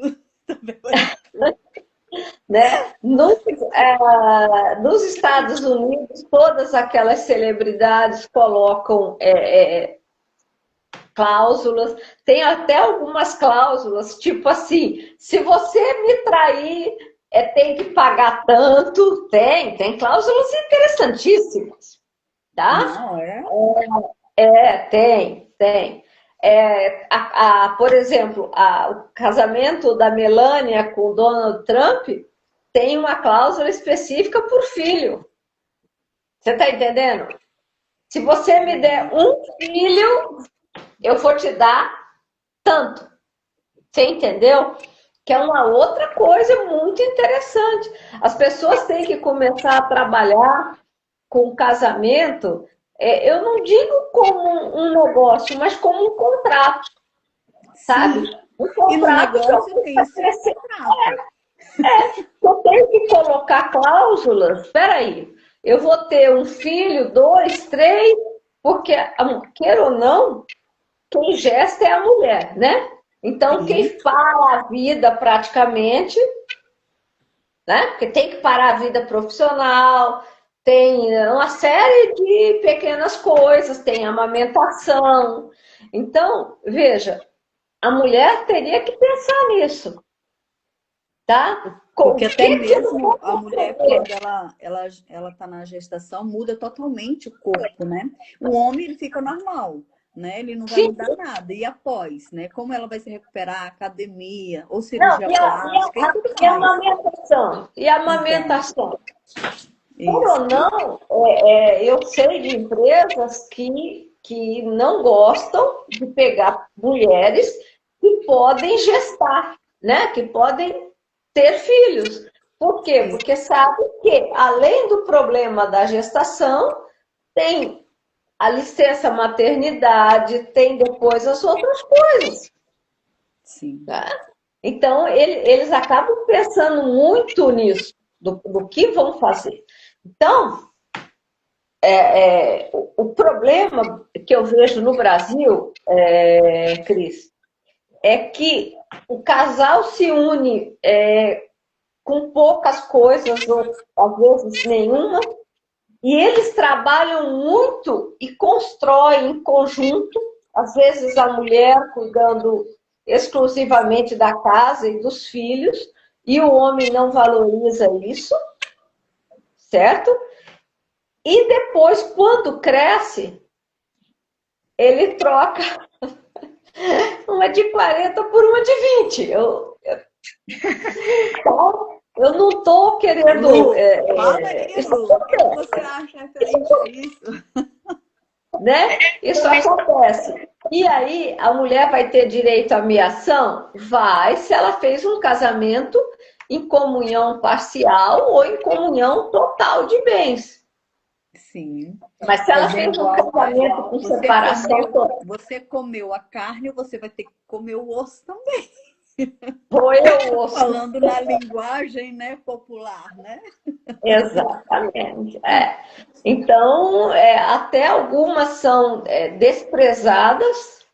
Speaker 3: Né? Nos Estados Unidos, todas aquelas celebridades colocam cláusulas, tem até algumas cláusulas, tipo assim, se você me trair, tem que pagar tanto, tem cláusulas interessantíssimas, tá?
Speaker 1: Não,
Speaker 3: Tem. Por exemplo, o casamento da Melania com o Donald Trump tem uma cláusula específica por filho. Você está entendendo? Se você me der um filho, eu vou te dar tanto. Você entendeu? Que é uma outra coisa muito interessante. As pessoas têm que começar a trabalhar com o casamento, eu não digo como um negócio, mas como um contrato, sabe? Um contrato.
Speaker 1: E no negócio tem esse contrato.
Speaker 3: Eu tenho que colocar cláusulas. Espera aí, eu vou ter um filho, 2, 3, Porque, queira ou não, quem gesta é a mulher, né? Então,
Speaker 1: Sim.
Speaker 3: quem para a vida praticamente, né? Porque tem que parar a vida profissional, tem uma série de pequenas coisas, tem amamentação. Então, veja, a mulher teria que pensar nisso, tá?
Speaker 1: Porque
Speaker 3: O
Speaker 1: até
Speaker 3: que eu
Speaker 1: mesmo
Speaker 3: vou
Speaker 1: a mulher,
Speaker 3: fazer?
Speaker 1: quando ela tá na gestação, muda totalmente o corpo, né? O homem, ele fica normal, né? Ele não vai
Speaker 3: Sim,
Speaker 1: mudar nada. E após, né? Como ela vai se recuperar, academia, ou
Speaker 3: não,
Speaker 1: cirurgia plástica e tudo
Speaker 3: e a
Speaker 1: mais.
Speaker 3: amamentação? E a
Speaker 1: Então,
Speaker 3: amamentação? Por
Speaker 1: isso.
Speaker 3: ou não, eu sei de empresas que não gostam de pegar mulheres que podem gestar, né? Que podem ter filhos. Por quê?
Speaker 1: Isso.
Speaker 3: Porque sabe que, além do problema da gestação, tem a licença maternidade, tem depois as outras coisas,
Speaker 1: Sim.
Speaker 3: tá? Então, eles acabam pensando muito nisso, do que vão fazer. Então, o problema que eu vejo no Brasil, Cris, é que o casal se une com poucas coisas, ou às vezes nenhuma, e eles trabalham muito e constroem em conjunto, às vezes a mulher cuidando exclusivamente da casa e dos filhos, e o homem não valoriza isso, certo? E depois, quando cresce, ele troca uma de 40 por uma de 20. Eu não estou querendo.
Speaker 1: Lu, fala aí,
Speaker 3: Isso
Speaker 1: Lu, o que que
Speaker 3: acontece,
Speaker 1: você acha referente a isso?
Speaker 3: né? Isso acontece. E aí, a mulher vai ter direito à meação? Vai, se ela fez um casamento em comunhão parcial ou em comunhão total de bens.
Speaker 1: Sim.
Speaker 3: Mas se ela
Speaker 1: Mas é
Speaker 3: fez um
Speaker 1: igual, é
Speaker 3: casamento
Speaker 1: igual.
Speaker 3: com separação total,
Speaker 1: Você comeu a carne, você vai ter que comer o osso também.
Speaker 3: foi eu ouço.
Speaker 1: Falando na linguagem, né, popular, né?
Speaker 3: Exatamente. Então, até algumas são desprezadas,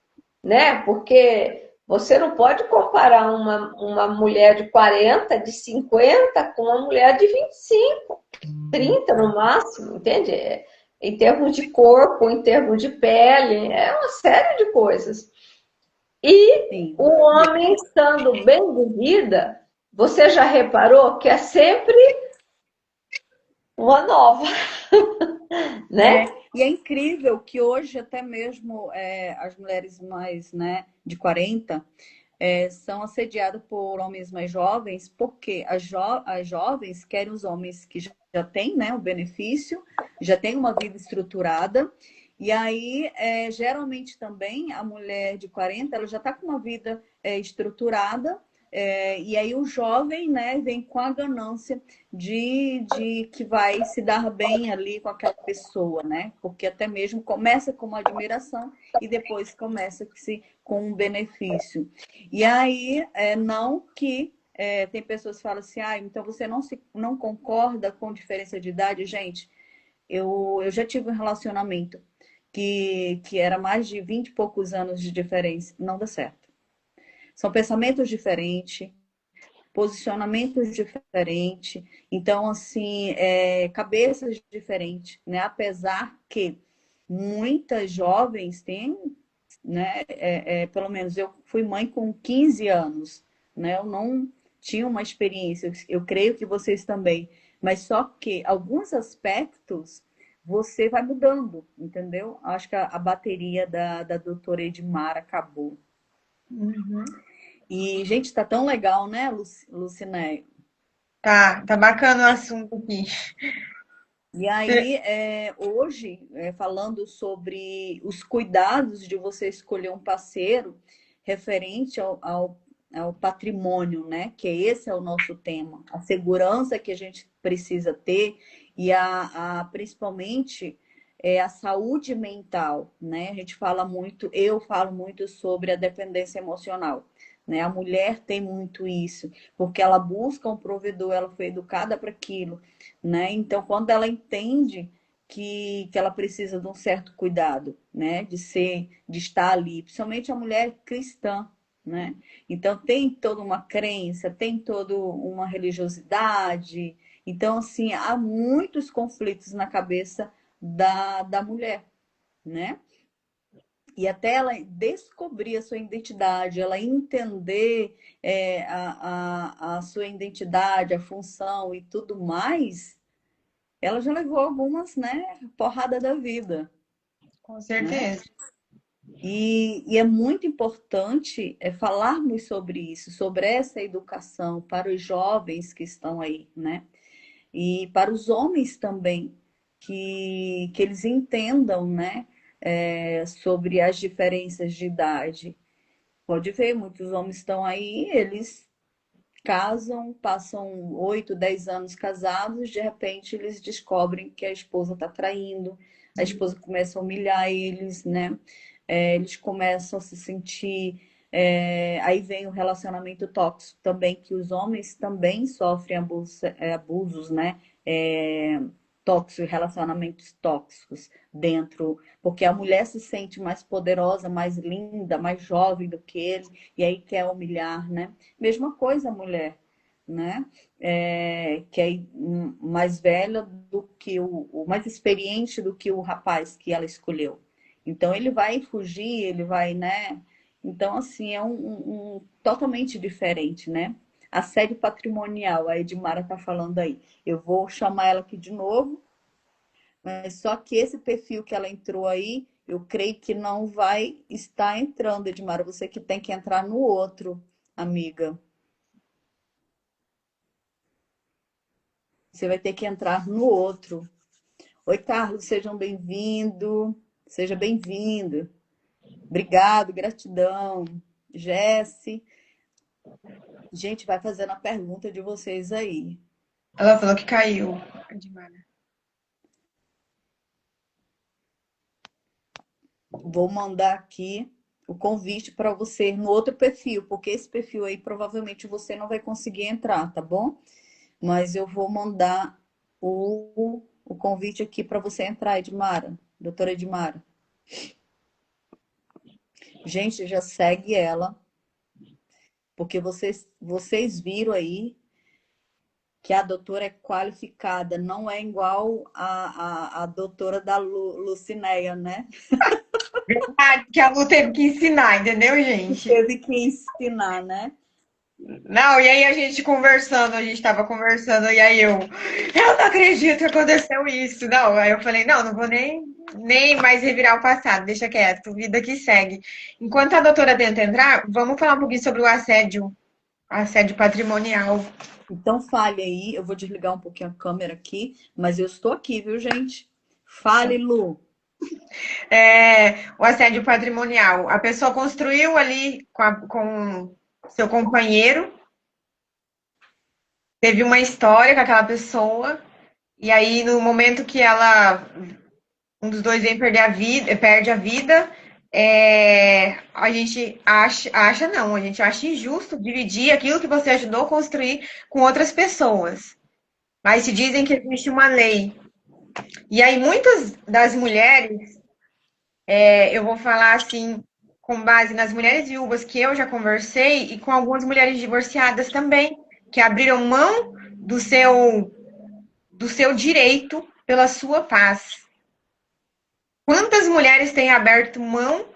Speaker 3: né? Porque você não pode comparar uma mulher de 40, de 50 com uma mulher de 25, 30 no máximo, entende? Em termos de corpo, em termos de pele, é uma série de coisas. E
Speaker 1: Sim.
Speaker 3: o homem estando bem de vida, você já reparou que é sempre uma nova, né?
Speaker 1: E é incrível que hoje até mesmo as mulheres mais, né, de 40 são assediadas por homens mais jovens, porque as jovens querem os homens que já têm, né, o benefício, já têm uma vida estruturada, e aí geralmente também a mulher de 40 ela já está com uma vida estruturada, e aí o jovem, né, vem com a ganância de que vai se dar bem ali com aquela pessoa, né? Porque até mesmo começa com uma admiração e depois começa com um benefício. E aí, não que tem pessoas que falam assim, então você não concorda com diferença de idade? Gente, eu já tive um relacionamento que era mais de 20 e poucos anos de diferença. Não dá certo. São pensamentos diferentes, posicionamentos diferentes, então, assim, cabeças diferentes, né? Apesar que muitas jovens têm, né? Pelo menos eu fui mãe com 15 anos, né? Eu não tinha uma experiência, eu creio que vocês também, mas só que alguns aspectos você vai mudando, entendeu? Acho que a bateria da doutora Edmar acabou.
Speaker 2: Uhum.
Speaker 1: E, gente, tá tão legal, né, Lucinéia?
Speaker 2: Tá bacana o assunto aqui.
Speaker 1: E aí, hoje, falando sobre os cuidados de você escolher um parceiro referente ao patrimônio, né? Que esse é o nosso tema. A segurança que a gente precisa ter e principalmente a saúde mental, né? A gente fala muito, eu falo muito sobre a dependência emocional. Né? A mulher tem muito isso, porque ela busca um provedor, ela foi educada para aquilo, né? Então, quando ela entende que ela precisa de um certo cuidado, né? De estar ali, principalmente a mulher cristã, né? Então tem toda uma crença, tem toda uma religiosidade. Então, assim, há muitos conflitos na cabeça da mulher, né? E até ela descobrir a sua identidade, ela entender a sua identidade, a função e tudo mais, ela já levou algumas, né, porrada da vida,
Speaker 2: Com
Speaker 1: né?
Speaker 2: certeza.
Speaker 1: E é muito importante falarmos sobre isso, sobre essa educação para os jovens que estão aí, né? E para os homens também, que eles entendam, né, sobre as diferenças de idade. Pode ver, muitos homens estão aí, eles casam, passam 8, 10 anos casados, de repente eles descobrem que a esposa está traindo, a esposa começa a humilhar eles, né? Eles começam a se sentir. Aí vem o relacionamento tóxico também, que os homens também sofrem abusos, né? Tóxicos, relacionamentos tóxicos dentro, porque a mulher se sente mais poderosa, mais linda, mais jovem do que ele, e aí quer humilhar, né? Mesma coisa a mulher, né? Que é mais velha do que o mais experiente do que o rapaz que ela escolheu. Então ele vai fugir, ele vai, né? Então, assim, é totalmente diferente, né? Assédio patrimonial, a Edmara tá falando aí. Eu vou chamar ela aqui de novo, mas só que esse perfil que ela entrou aí, eu creio que não vai estar entrando, Edmara. Você que tem que entrar no outro, amiga. Você vai ter que entrar no outro. Oi, Carlos, sejam bem-vindos. Seja bem-vindo. Obrigado, gratidão. Jesse. Gente, vai fazendo a pergunta de vocês aí.
Speaker 2: Ela falou que caiu.
Speaker 1: Vou mandar aqui o convite para você no outro perfil, porque esse perfil aí provavelmente você não vai conseguir entrar, tá bom? Mas eu vou mandar o convite aqui para você entrar, Edmara, doutora Edmara. Gente, já segue ela, porque vocês viram aí que a doutora é qualificada, não é igual a doutora da Lucinéia, né?
Speaker 2: Verdade, que a Lu teve que ensinar, entendeu, gente?
Speaker 1: Teve que ensinar, né?
Speaker 2: Não, e aí a gente conversando, a gente tava conversando, e aí eu não acredito que aconteceu isso. Não, aí eu falei, não vou nem mais revirar o passado, deixa quieto, vida que segue. Enquanto a doutora tenta entrar, vamos falar um pouquinho sobre o assédio patrimonial.
Speaker 1: Então fale aí, eu vou desligar um pouquinho a câmera aqui, mas eu estou aqui, viu, gente? Fale, Lu.
Speaker 2: O assédio patrimonial. A pessoa construiu ali com seu companheiro, teve uma história com aquela pessoa, e aí no momento que um dos dois vem perde a vida, a gente a gente acha injusto dividir aquilo que você ajudou a construir com outras pessoas. Mas se dizem que existe uma lei. E aí muitas das mulheres, eu vou falar assim, com base nas mulheres viúvas que eu já conversei e com algumas mulheres divorciadas também, que abriram mão do seu direito pela sua paz. Quantas mulheres têm aberto mão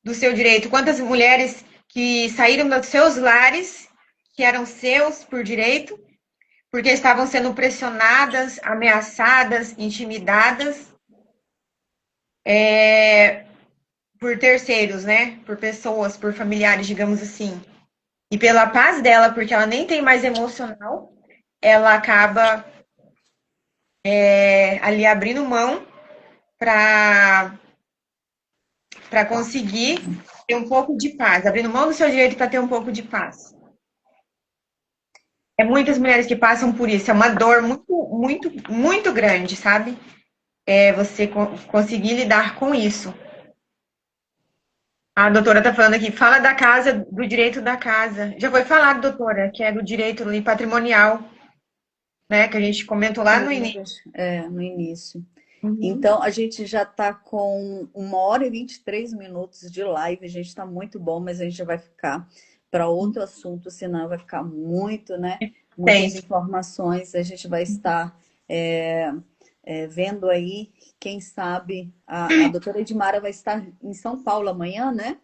Speaker 2: do seu direito? Quantas mulheres que saíram dos seus lares, que eram seus por direito, porque estavam sendo pressionadas, ameaçadas, intimidadas por terceiros, né? Por pessoas, por familiares, digamos assim. E pela paz dela, porque ela nem tem mais emocional, ela acaba ali abrindo mão para conseguir ter um pouco de paz, abrindo mão do seu direito para ter um pouco de paz. É muitas mulheres que passam por isso, é uma dor muito, muito, muito grande, sabe? Você conseguir lidar com isso. A doutora está falando aqui, fala da casa, do direito da casa. Já foi falado, doutora, que é do direito patrimonial, né? Que a gente comentou lá no início.
Speaker 1: No início.
Speaker 2: Uhum.
Speaker 1: Então, a gente já está com 1 hora e 23 minutos de live. A gente está muito bom, mas a gente já vai ficar para outro assunto, senão vai ficar muito, né? Muitas
Speaker 2: Tem.
Speaker 1: informações. A gente vai estar vendo aí, quem sabe, a doutora Edmara vai estar em São Paulo amanhã, né?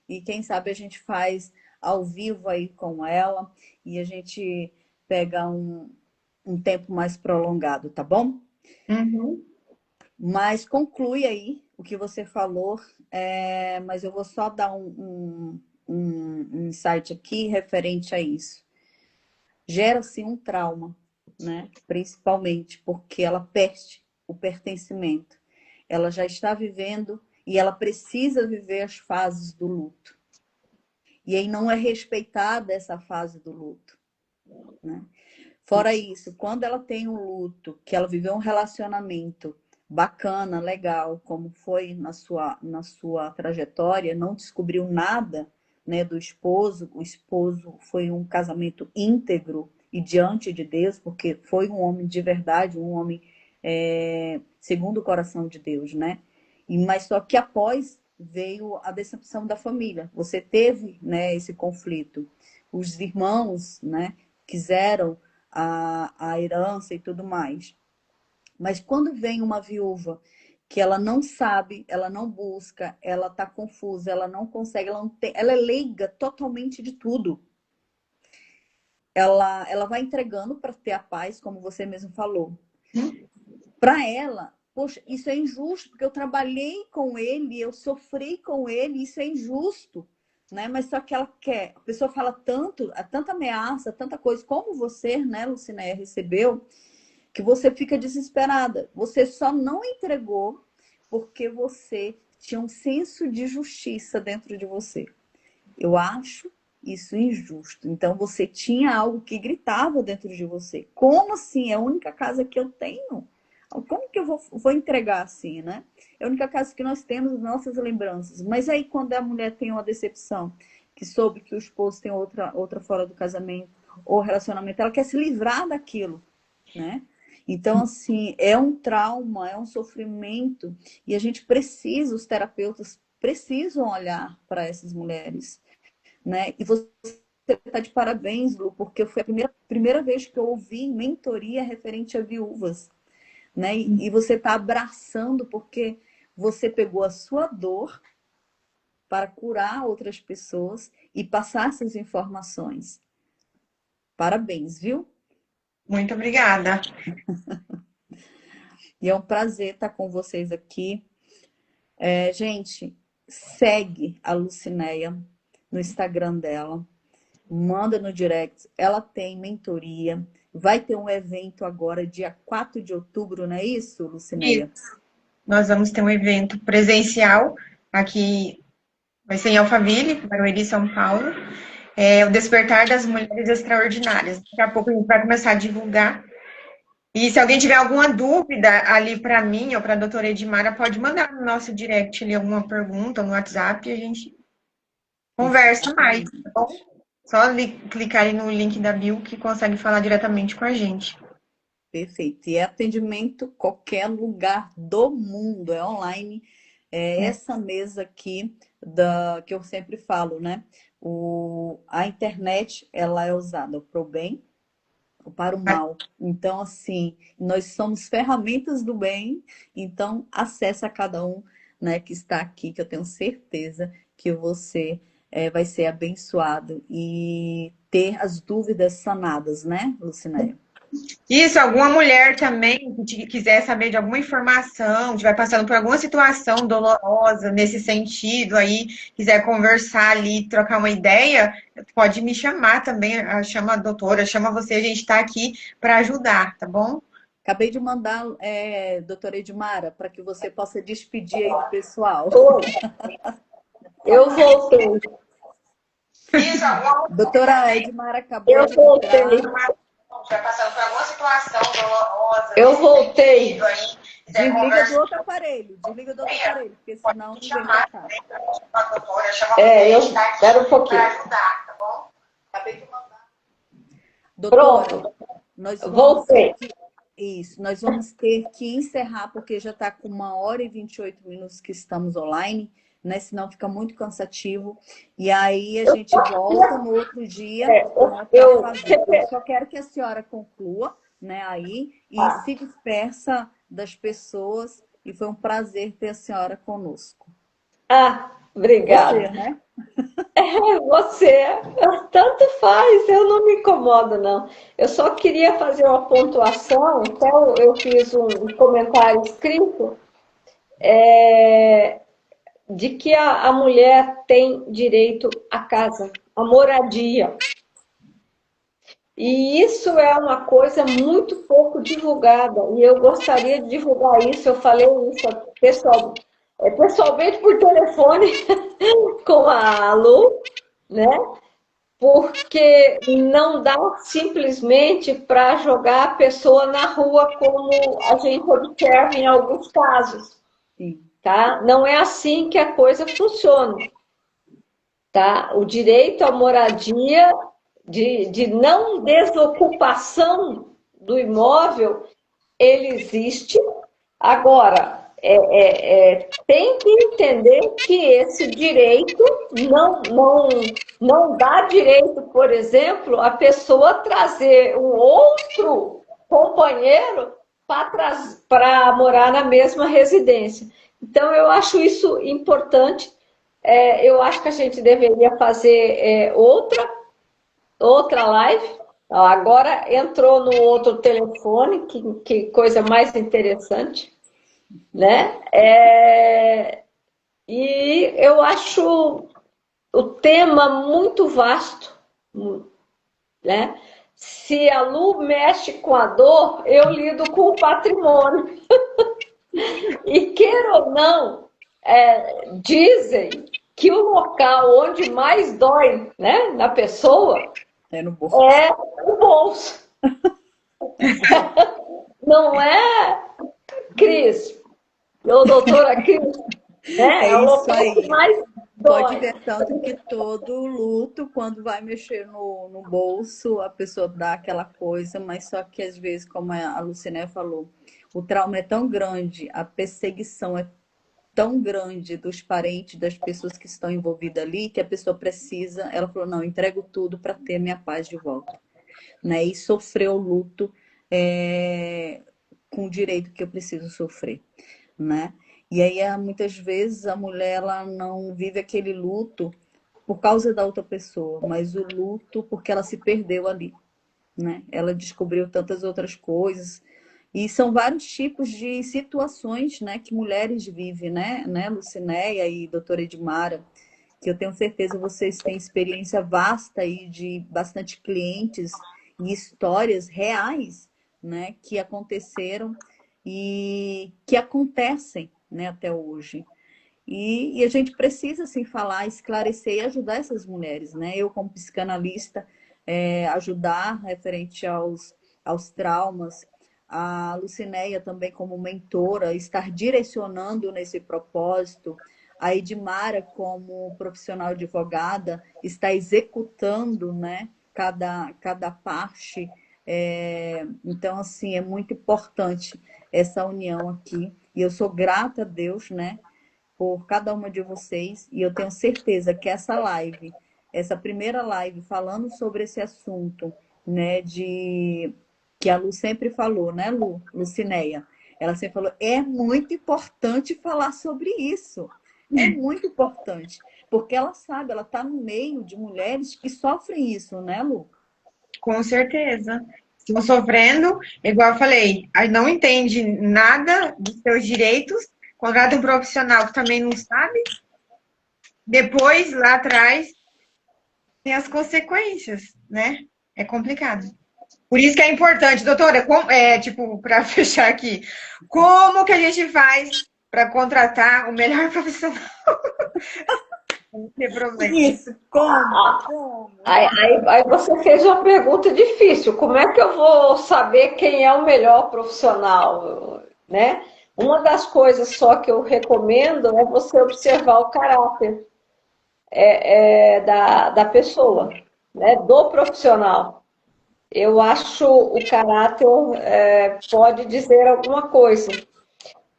Speaker 1: E quem sabe a gente faz ao vivo aí com ela e a gente pega um tempo mais prolongado, tá bom?
Speaker 2: Uhum.
Speaker 1: Mas conclui aí o que você falou, mas eu vou só dar um insight aqui referente a isso. Gera-se um trauma, né? Principalmente porque ela perde o pertencimento. Ela já está vivendo e ela precisa viver as fases do luto. E aí não é respeitada essa fase do luto, né? Fora isso, quando ela tem um luto, que ela viveu um relacionamento bacana, legal, como foi na sua trajetória, não descobriu nada, né, do esposo. O esposo foi um casamento íntegro e diante de Deus, porque foi um homem de verdade, um homem segundo o coração de Deus, né? Mas só que após veio a decepção da família. Você teve, né, esse conflito. Os irmãos, né, quiseram a herança e tudo mais. Mas quando vem uma viúva que ela não sabe, ela não busca, ela está confusa, ela não consegue, ela é leiga totalmente de tudo. Ela vai entregando para ter a paz, como você mesmo falou. Para ela, poxa, isso é injusto, porque eu trabalhei com ele, eu sofri com ele, isso é injusto. Né? Mas só que ela quer, a pessoa fala tanta ameaça, tanta coisa, como você, né, Lucinéia, recebeu, que você fica desesperada. Você só não entregou porque você tinha um senso de justiça dentro de você. Eu acho isso injusto. Então você tinha algo que gritava dentro de você. Como assim? É a única casa que eu tenho? Como que eu vou entregar assim, né? É a única casa que nós temos nossas lembranças. Mas aí quando a mulher tem uma decepção, que soube que o esposo tem outra fora do casamento ou relacionamento, ela quer se livrar daquilo, né? Então, assim, é um trauma, é um sofrimento, e a gente precisa, os terapeutas precisam olhar para essas mulheres, né? E você está de parabéns, Lu, porque foi a primeira vez que eu ouvi mentoria referente a viúvas, né? E você está abraçando porque você pegou a sua dor para curar outras pessoas e passar essas informações. Parabéns, viu?
Speaker 2: Muito obrigada.
Speaker 1: E é um prazer estar com vocês aqui. Gente, segue a Lucinéia no Instagram dela, manda no direct. Ela tem mentoria. Vai ter um evento agora, dia 4 de outubro, não é isso, Lucinéia?
Speaker 2: Isso. Nós vamos ter um evento presencial aqui, vai ser em Alphaville, Barueri, São Paulo. É o Despertar das Mulheres Extraordinárias. Daqui a pouco a gente vai começar a divulgar. E se alguém tiver alguma dúvida ali para mim ou para a doutora Edmara, pode mandar no nosso direct ali alguma pergunta no WhatsApp e a gente conversa mais, tá bom? Só clicar aí no link da bio que consegue falar diretamente com a gente.
Speaker 1: Perfeito. E é atendimento qualquer lugar do mundo, é online. É essa mesa aqui que eu sempre falo, né? A internet, ela é usada para o bem ou para o mal. Então, assim, nós somos ferramentas do bem, então acessa cada um, né, que está aqui, que eu tenho certeza que você vai ser abençoado e ter as dúvidas sanadas, né, Lucinéia?
Speaker 2: Isso, alguma mulher também que quiser saber de alguma informação, estiver passando por alguma situação dolorosa nesse sentido aí, quiser conversar ali, trocar uma ideia, pode me chamar também, chama a doutora, chama você, a gente está aqui para ajudar, tá bom?
Speaker 1: Acabei de mandar, doutora Edmara, para que você possa despedir aí do pessoal.
Speaker 3: Eu voltei.
Speaker 2: Isso,
Speaker 1: doutora Edmara acabou
Speaker 3: Eu
Speaker 1: de
Speaker 3: voltei.
Speaker 1: entrar.
Speaker 2: estiver passando por alguma situação dolorosa.
Speaker 3: Eu voltei.
Speaker 1: Desliga do outro aparelho, porque senão não vem pra cá.
Speaker 3: Espera um pouquinho.
Speaker 1: Doutora,
Speaker 3: Pronto.
Speaker 1: nós vamos
Speaker 3: Voltei.
Speaker 1: Isso, nós vamos ter que encerrar, porque já está com 1h28 que estamos online, né? Senão fica muito cansativo. E aí a gente volta no outro dia, né, para fazer. Eu só quero que a senhora conclua, né, aí e se dispersa das pessoas. E foi um prazer ter a senhora conosco.
Speaker 3: Obrigada.
Speaker 1: Você, né?
Speaker 3: Você, tanto faz, eu não me incomodo, não. Eu só queria fazer uma pontuação, então eu fiz um comentário escrito, de que a mulher tem direito à casa, à moradia. E isso é uma coisa muito pouco divulgada, e eu gostaria de divulgar isso, eu falei isso pessoalmente por telefone com a Lu, né? Porque não dá simplesmente para jogar a pessoa na rua, como a gente observa em alguns casos.
Speaker 1: Sim.
Speaker 3: Tá? Não é assim que a coisa funciona. Tá? O direito à moradia, de não desocupação do imóvel, ele existe. Agora, tem que entender que esse direito não dá direito, por exemplo, a pessoa trazer um outro companheiro para morar na mesma residência. Então, eu acho isso importante. Eu acho que a gente deveria fazer outra live. Agora entrou no outro telefone, que coisa mais interessante, né? E eu acho o tema muito vasto, né? Se a Lu mexe com a dor, eu lido com o patrimônio. E queira ou não, dizem que o local onde mais dói, né, na pessoa
Speaker 1: no bolso.
Speaker 3: É o bolso. Não é, Cris? Ou doutora Cris?
Speaker 1: É
Speaker 3: o
Speaker 1: isso
Speaker 3: local
Speaker 1: aí.
Speaker 3: que mais dói.
Speaker 1: Pode ver tanto que todo luto, quando vai mexer no bolso, a pessoa dá aquela coisa, mas só que às vezes, como a Luciné falou, o trauma é tão grande, a perseguição é tão grande dos parentes, das pessoas que estão envolvidas ali, que a pessoa precisa, ela falou, não, eu entrego tudo para ter minha paz de volta. Né? E sofrer o luto com o direito que eu preciso sofrer. Né? E aí, muitas vezes, a mulher ela não vive aquele luto por causa da outra pessoa, mas o luto porque ela se perdeu ali, né? Ela descobriu tantas outras coisas. E são vários tipos de situações, né, que mulheres vivem, né, Lucinéia e doutora Edmara, que eu tenho certeza vocês têm experiência vasta aí de bastante clientes e histórias reais, né, que aconteceram e que acontecem, né, até hoje. E a gente precisa, assim, falar, esclarecer e ajudar essas mulheres, né? Eu, como psicanalista, ajudar referente aos traumas. A Lucinéia também, como mentora, estar direcionando nesse propósito. A Edmara, como profissional advogada, está executando, né, cada parte. Então, assim, é muito importante essa união aqui. E eu sou grata a Deus, né, por cada uma de vocês. E eu tenho certeza que essa primeira live falando sobre esse assunto, né, que a Lu sempre falou, né, Lucinéia? Ela sempre falou, é muito importante falar sobre isso. É muito importante. Porque ela sabe, ela está no meio de mulheres que sofrem isso, né, Lu?
Speaker 2: Com certeza. Estão sofrendo, igual eu falei, aí não entende nada dos seus direitos, contrata um profissional que também não sabe. Depois, lá atrás, tem as consequências, né? É complicado. Por isso que é importante, doutora, para fechar aqui, como que a gente faz para contratar o melhor profissional? Não tem problema.
Speaker 1: Isso, como?
Speaker 3: Aí você fez uma pergunta difícil. Como é que eu vou saber quem é o melhor profissional, né? Uma das coisas só que eu recomendo é você observar o caráter da pessoa, né? Do profissional. Eu acho o caráter pode dizer alguma coisa.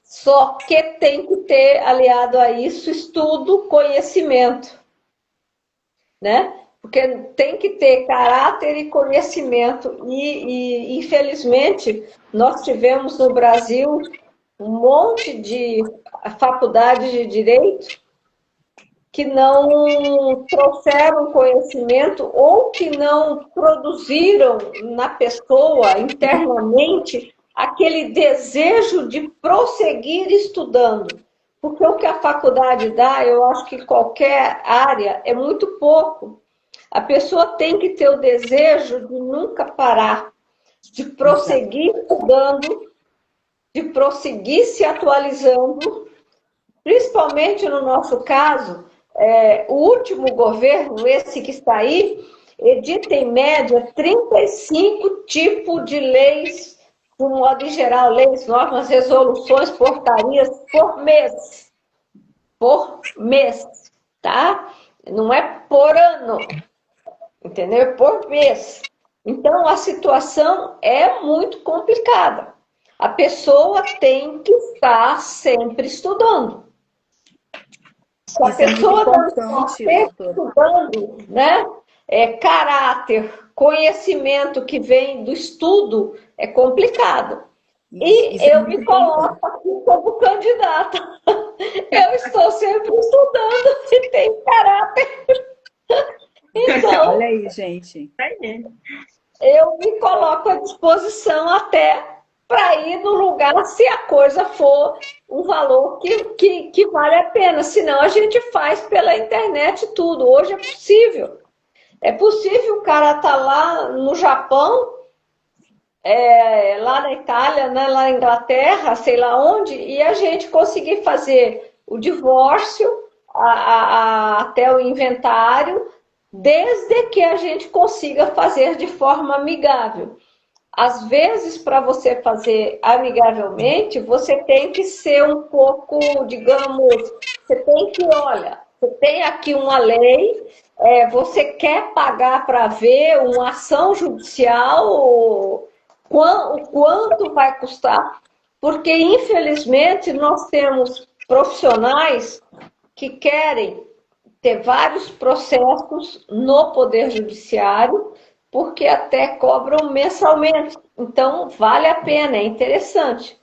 Speaker 3: Só que tem que ter aliado a isso estudo, conhecimento, né? Porque tem que ter caráter e conhecimento. E infelizmente, nós tivemos no Brasil um monte de faculdades de direito que não trouxeram conhecimento ou que não produziram na pessoa internamente aquele desejo de prosseguir estudando. Porque o que a faculdade dá, eu acho que qualquer área é muito pouco. A pessoa tem que ter o desejo de nunca parar, de prosseguir estudando, de prosseguir se atualizando, principalmente no nosso caso, o último governo, esse que está aí, edita em média 35 tipos de leis, de um modo geral, leis, normas, resoluções, portarias por mês, tá? Não é por ano, entendeu? É por mês. Então, a situação é muito complicada. A pessoa tem que estar sempre estudando. Se a
Speaker 1: Isso é muito
Speaker 3: pessoa não está
Speaker 1: importante,
Speaker 3: sempre
Speaker 1: doutora.
Speaker 3: estudando, né? Caráter, conhecimento que vem do estudo, é complicado. E
Speaker 1: Isso é
Speaker 3: eu
Speaker 1: muito
Speaker 3: me
Speaker 1: importante.
Speaker 3: coloco aqui como candidata. Eu estou sempre estudando e tenho caráter.
Speaker 1: Olha
Speaker 3: Então,
Speaker 1: aí, gente.
Speaker 3: eu me coloco à disposição até para ir no lugar se a coisa for um valor que vale a pena. Senão a gente faz pela internet tudo. Hoje é possível. É possível o cara estar lá no Japão, lá na Itália, né, lá na Inglaterra, sei lá onde, e a gente conseguir fazer o divórcio até o inventário, desde que a gente consiga fazer de forma amigável. Às vezes, para você fazer amigavelmente, você tem que ser um pouco, digamos, você tem que, olha, você tem aqui uma lei, você quer pagar para ver uma ação judicial, o quanto vai custar, porque infelizmente nós temos profissionais que querem ter vários processos no Poder Judiciário, porque até cobram mensalmente. Então, vale a pena, é interessante,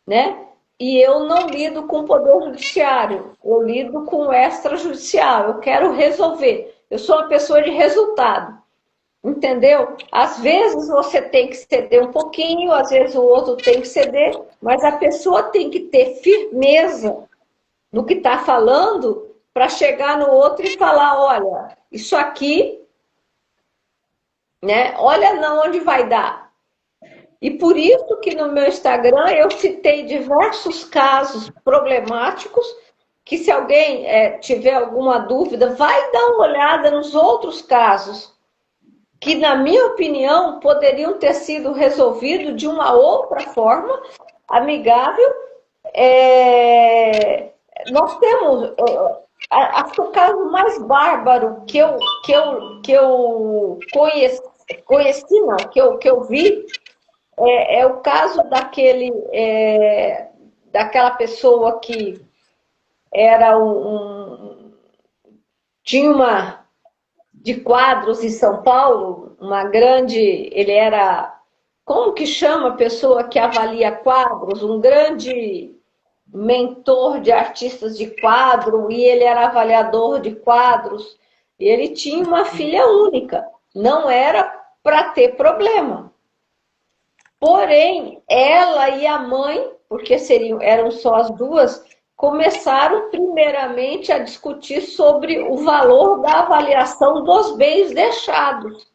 Speaker 3: né? E eu não lido com o Poder Judiciário, eu lido com o extrajudicial, eu quero resolver. Eu sou uma pessoa de resultado, entendeu? Às vezes você tem que ceder um pouquinho, às vezes o outro tem que ceder, mas a pessoa tem que ter firmeza no que está falando para chegar no outro e falar, olha, isso aqui, né? Olha não onde vai dar. E por isso que no meu Instagram eu citei diversos casos problemáticos que se alguém tiver alguma dúvida, vai dar uma olhada nos outros casos que, na minha opinião, poderiam ter sido resolvidos de uma outra forma, amigável. Nós temos... Acho que o caso mais bárbaro que eu conheci não, que eu vi, é o caso daquela pessoa que era tinha uma de quadros em São Paulo, uma grande, ele era, como que chama a pessoa que avalia quadros? Um grande mentor de artistas de quadro, e ele era avaliador de quadros, e ele tinha uma filha única, não era para ter problema. Porém, ela e a mãe, porque eram só as duas, começaram primeiramente a discutir sobre o valor da avaliação dos bens deixados.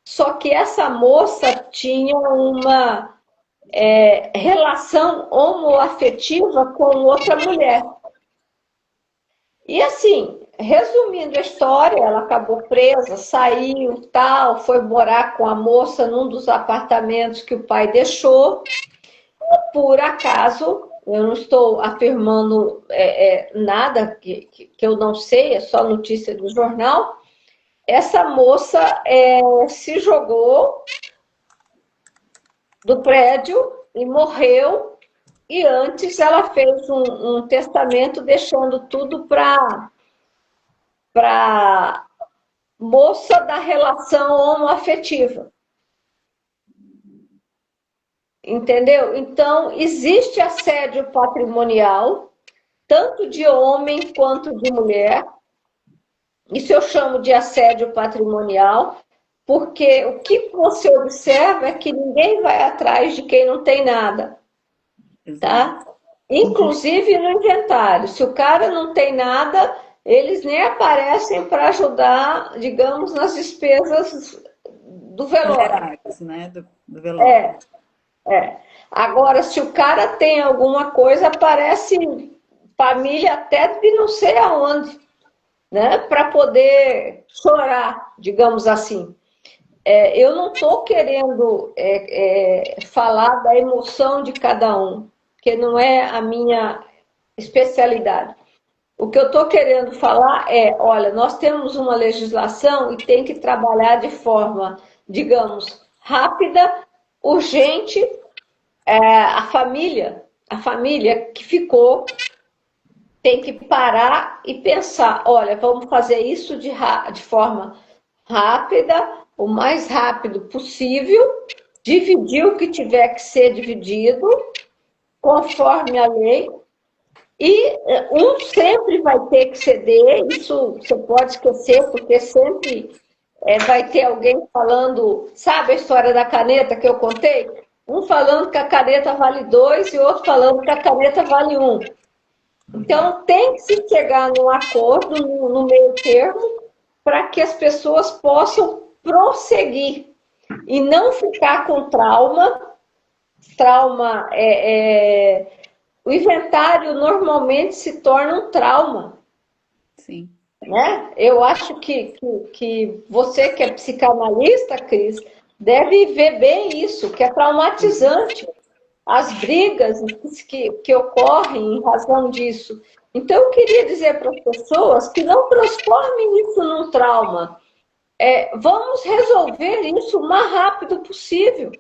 Speaker 3: Só que essa moça tinha uma relação homoafetiva com outra mulher. E assim, resumindo a história, ela acabou presa, saiu, tal, foi morar com a moça num dos apartamentos que o pai deixou. Por acaso, eu não estou afirmando nada que eu não sei, é só notícia do jornal. essa moça se jogou do prédio e morreu, e antes ela fez um testamento deixando tudo para moça da relação homoafetiva. Entendeu? Então, existe assédio patrimonial, tanto de homem quanto de mulher. Isso eu chamo de assédio patrimonial, porque o que você observa é que ninguém vai atrás de quem não tem nada, tá? Inclusive no inventário. Se o cara não tem nada, eles nem aparecem para ajudar, digamos, nas despesas do velório.
Speaker 1: Né? Do velório.
Speaker 3: Agora, se o cara tem alguma coisa, aparece família até de não sei aonde, né? Para poder chorar, digamos assim. Eu não estou querendo falar da emoção de cada um, que não é a minha especialidade. O que eu estou querendo falar olha, nós temos uma legislação e tem que trabalhar de forma, digamos, rápida, urgente. A família que ficou tem que parar e pensar, olha, vamos fazer isso de forma rápida, o mais rápido possível, dividir o que tiver que ser dividido, conforme a lei, e um sempre vai ter que ceder, isso você pode esquecer, porque sempre vai ter alguém falando, sabe a história da caneta que eu contei? Um falando que a caneta vale 2 e outro falando que a caneta vale 1. Então, tem que se chegar num acordo, no meio termo, para que as pessoas possam prosseguir e não ficar com trauma. O inventário normalmente se torna um trauma.
Speaker 1: Sim.
Speaker 3: Né? Eu acho que você que é psicanalista, Cris, deve ver bem isso, que é traumatizante. As brigas que ocorrem em razão disso. Então, eu queria dizer para as pessoas que não transformem isso num trauma. Vamos resolver isso o mais rápido possível.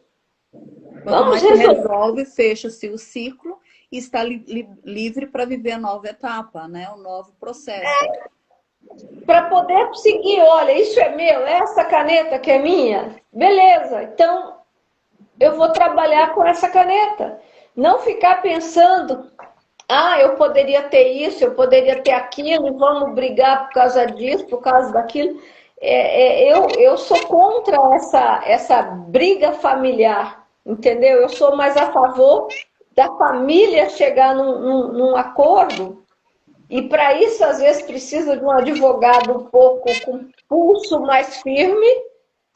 Speaker 1: Quanto mais se resolve, fecha-se o ciclo e está livre para viver a nova etapa, né? O novo processo.
Speaker 3: Para poder seguir, olha, isso é meu, essa caneta que é minha, beleza, então eu vou trabalhar com essa caneta. Não ficar pensando, eu poderia ter isso, eu poderia ter aquilo, e vamos brigar por causa disso, por causa daquilo. Eu sou contra essa briga familiar, entendeu? Eu sou mais a favor da família chegar num acordo. E para isso, às vezes, precisa de um advogado um pouco com pulso mais firme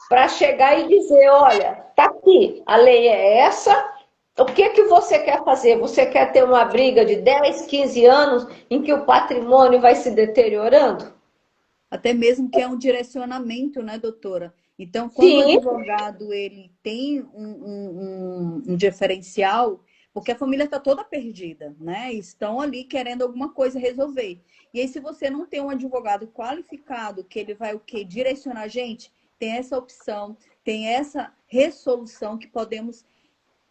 Speaker 3: para chegar e dizer, olha, tá aqui, a lei é essa, o que você quer fazer? Você quer ter uma briga de 10, 15 anos em que o patrimônio vai se deteriorando?
Speaker 1: Até mesmo que é um direcionamento, né, doutora? Então, quando o advogado ele tem um diferencial, porque a família está toda perdida, né? Estão ali querendo alguma coisa resolver. E aí, se você não tem um advogado qualificado, que ele vai direcionar a gente, tem essa opção, tem essa resolução que podemos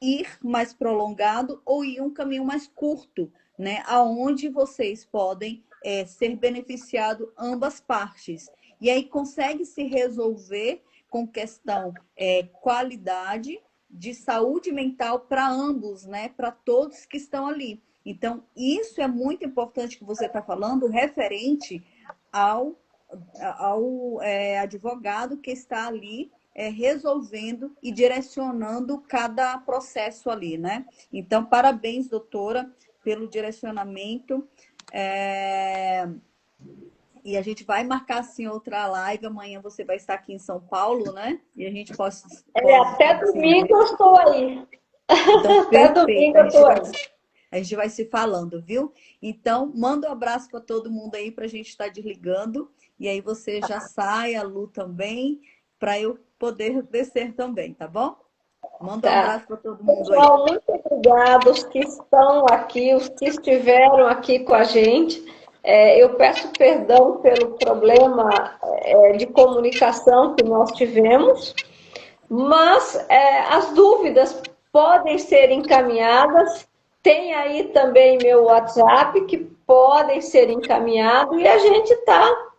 Speaker 1: ir mais prolongado ou ir um caminho mais curto, né? Aonde vocês podem ser beneficiados ambas partes. E aí consegue se resolver com questão qualidade de saúde mental para ambos, né? Para todos que estão ali. Então, isso é muito importante que você está falando, referente ao advogado que está ali resolvendo e direcionando cada processo ali, né? Então, parabéns, doutora, pelo direcionamento. E a gente vai marcar, assim, outra live. Amanhã você vai estar aqui em São Paulo, né? E a gente pode
Speaker 3: até domingo eu estou aí.
Speaker 1: Então,
Speaker 3: até domingo eu estou aí.
Speaker 1: A gente vai se falando, viu? Então, manda um abraço para todo mundo aí para a gente estar desligando. E aí você já sai, a Lu também, para eu poder descer também, tá bom? Manda um abraço para todo mundo aí.
Speaker 3: Pessoal, muito obrigada, os que estão aqui, os que estiveram aqui com a gente. Eu peço perdão pelo problema de comunicação que nós tivemos, mas as dúvidas podem ser encaminhadas. Tem aí também meu WhatsApp, que podem ser encaminhados, e a gente está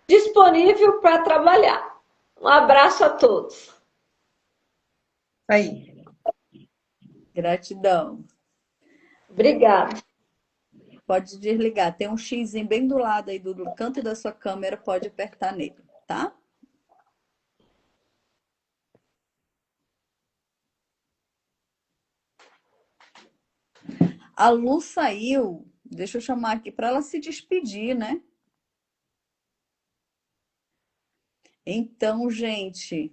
Speaker 3: disponível para trabalhar. Um abraço a todos.
Speaker 2: Aí.
Speaker 1: Gratidão.
Speaker 3: Obrigada.
Speaker 1: Pode desligar. Tem um xizinho bem do lado aí do canto da sua câmera, pode apertar nele, tá? A Lu saiu. Deixa eu chamar aqui para ela se despedir, né? Então, gente,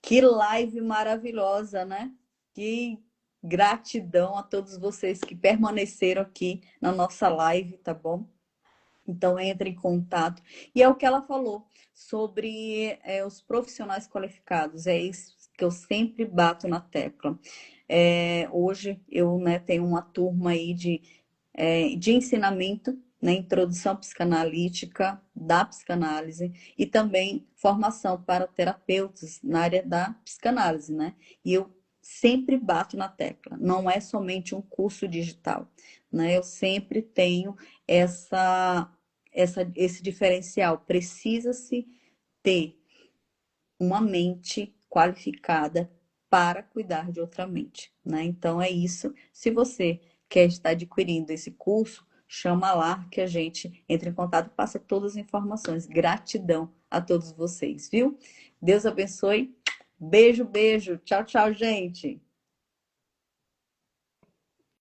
Speaker 1: que live maravilhosa, né? Que gratidão a todos vocês que permaneceram aqui na nossa live, tá bom? Então, entre em contato. E é o que ela falou sobre os profissionais qualificados. É isso que eu sempre bato na tecla. Hoje eu, né, tenho uma turma aí de ensinamento, né, introdução psicanalítica da psicanálise e também formação para terapeutas na área da psicanálise, né? E eu sempre bato na tecla, não é somente um curso digital, né? Eu sempre tenho esse diferencial. Precisa-se ter uma mente qualificada para cuidar de outra mente, né? Então é isso. Se você quer estar adquirindo esse curso, chama lá que a gente entra em contato e passa todas as informações. Gratidão a todos vocês, viu? Deus abençoe. Beijo, beijo. Tchau, tchau, gente.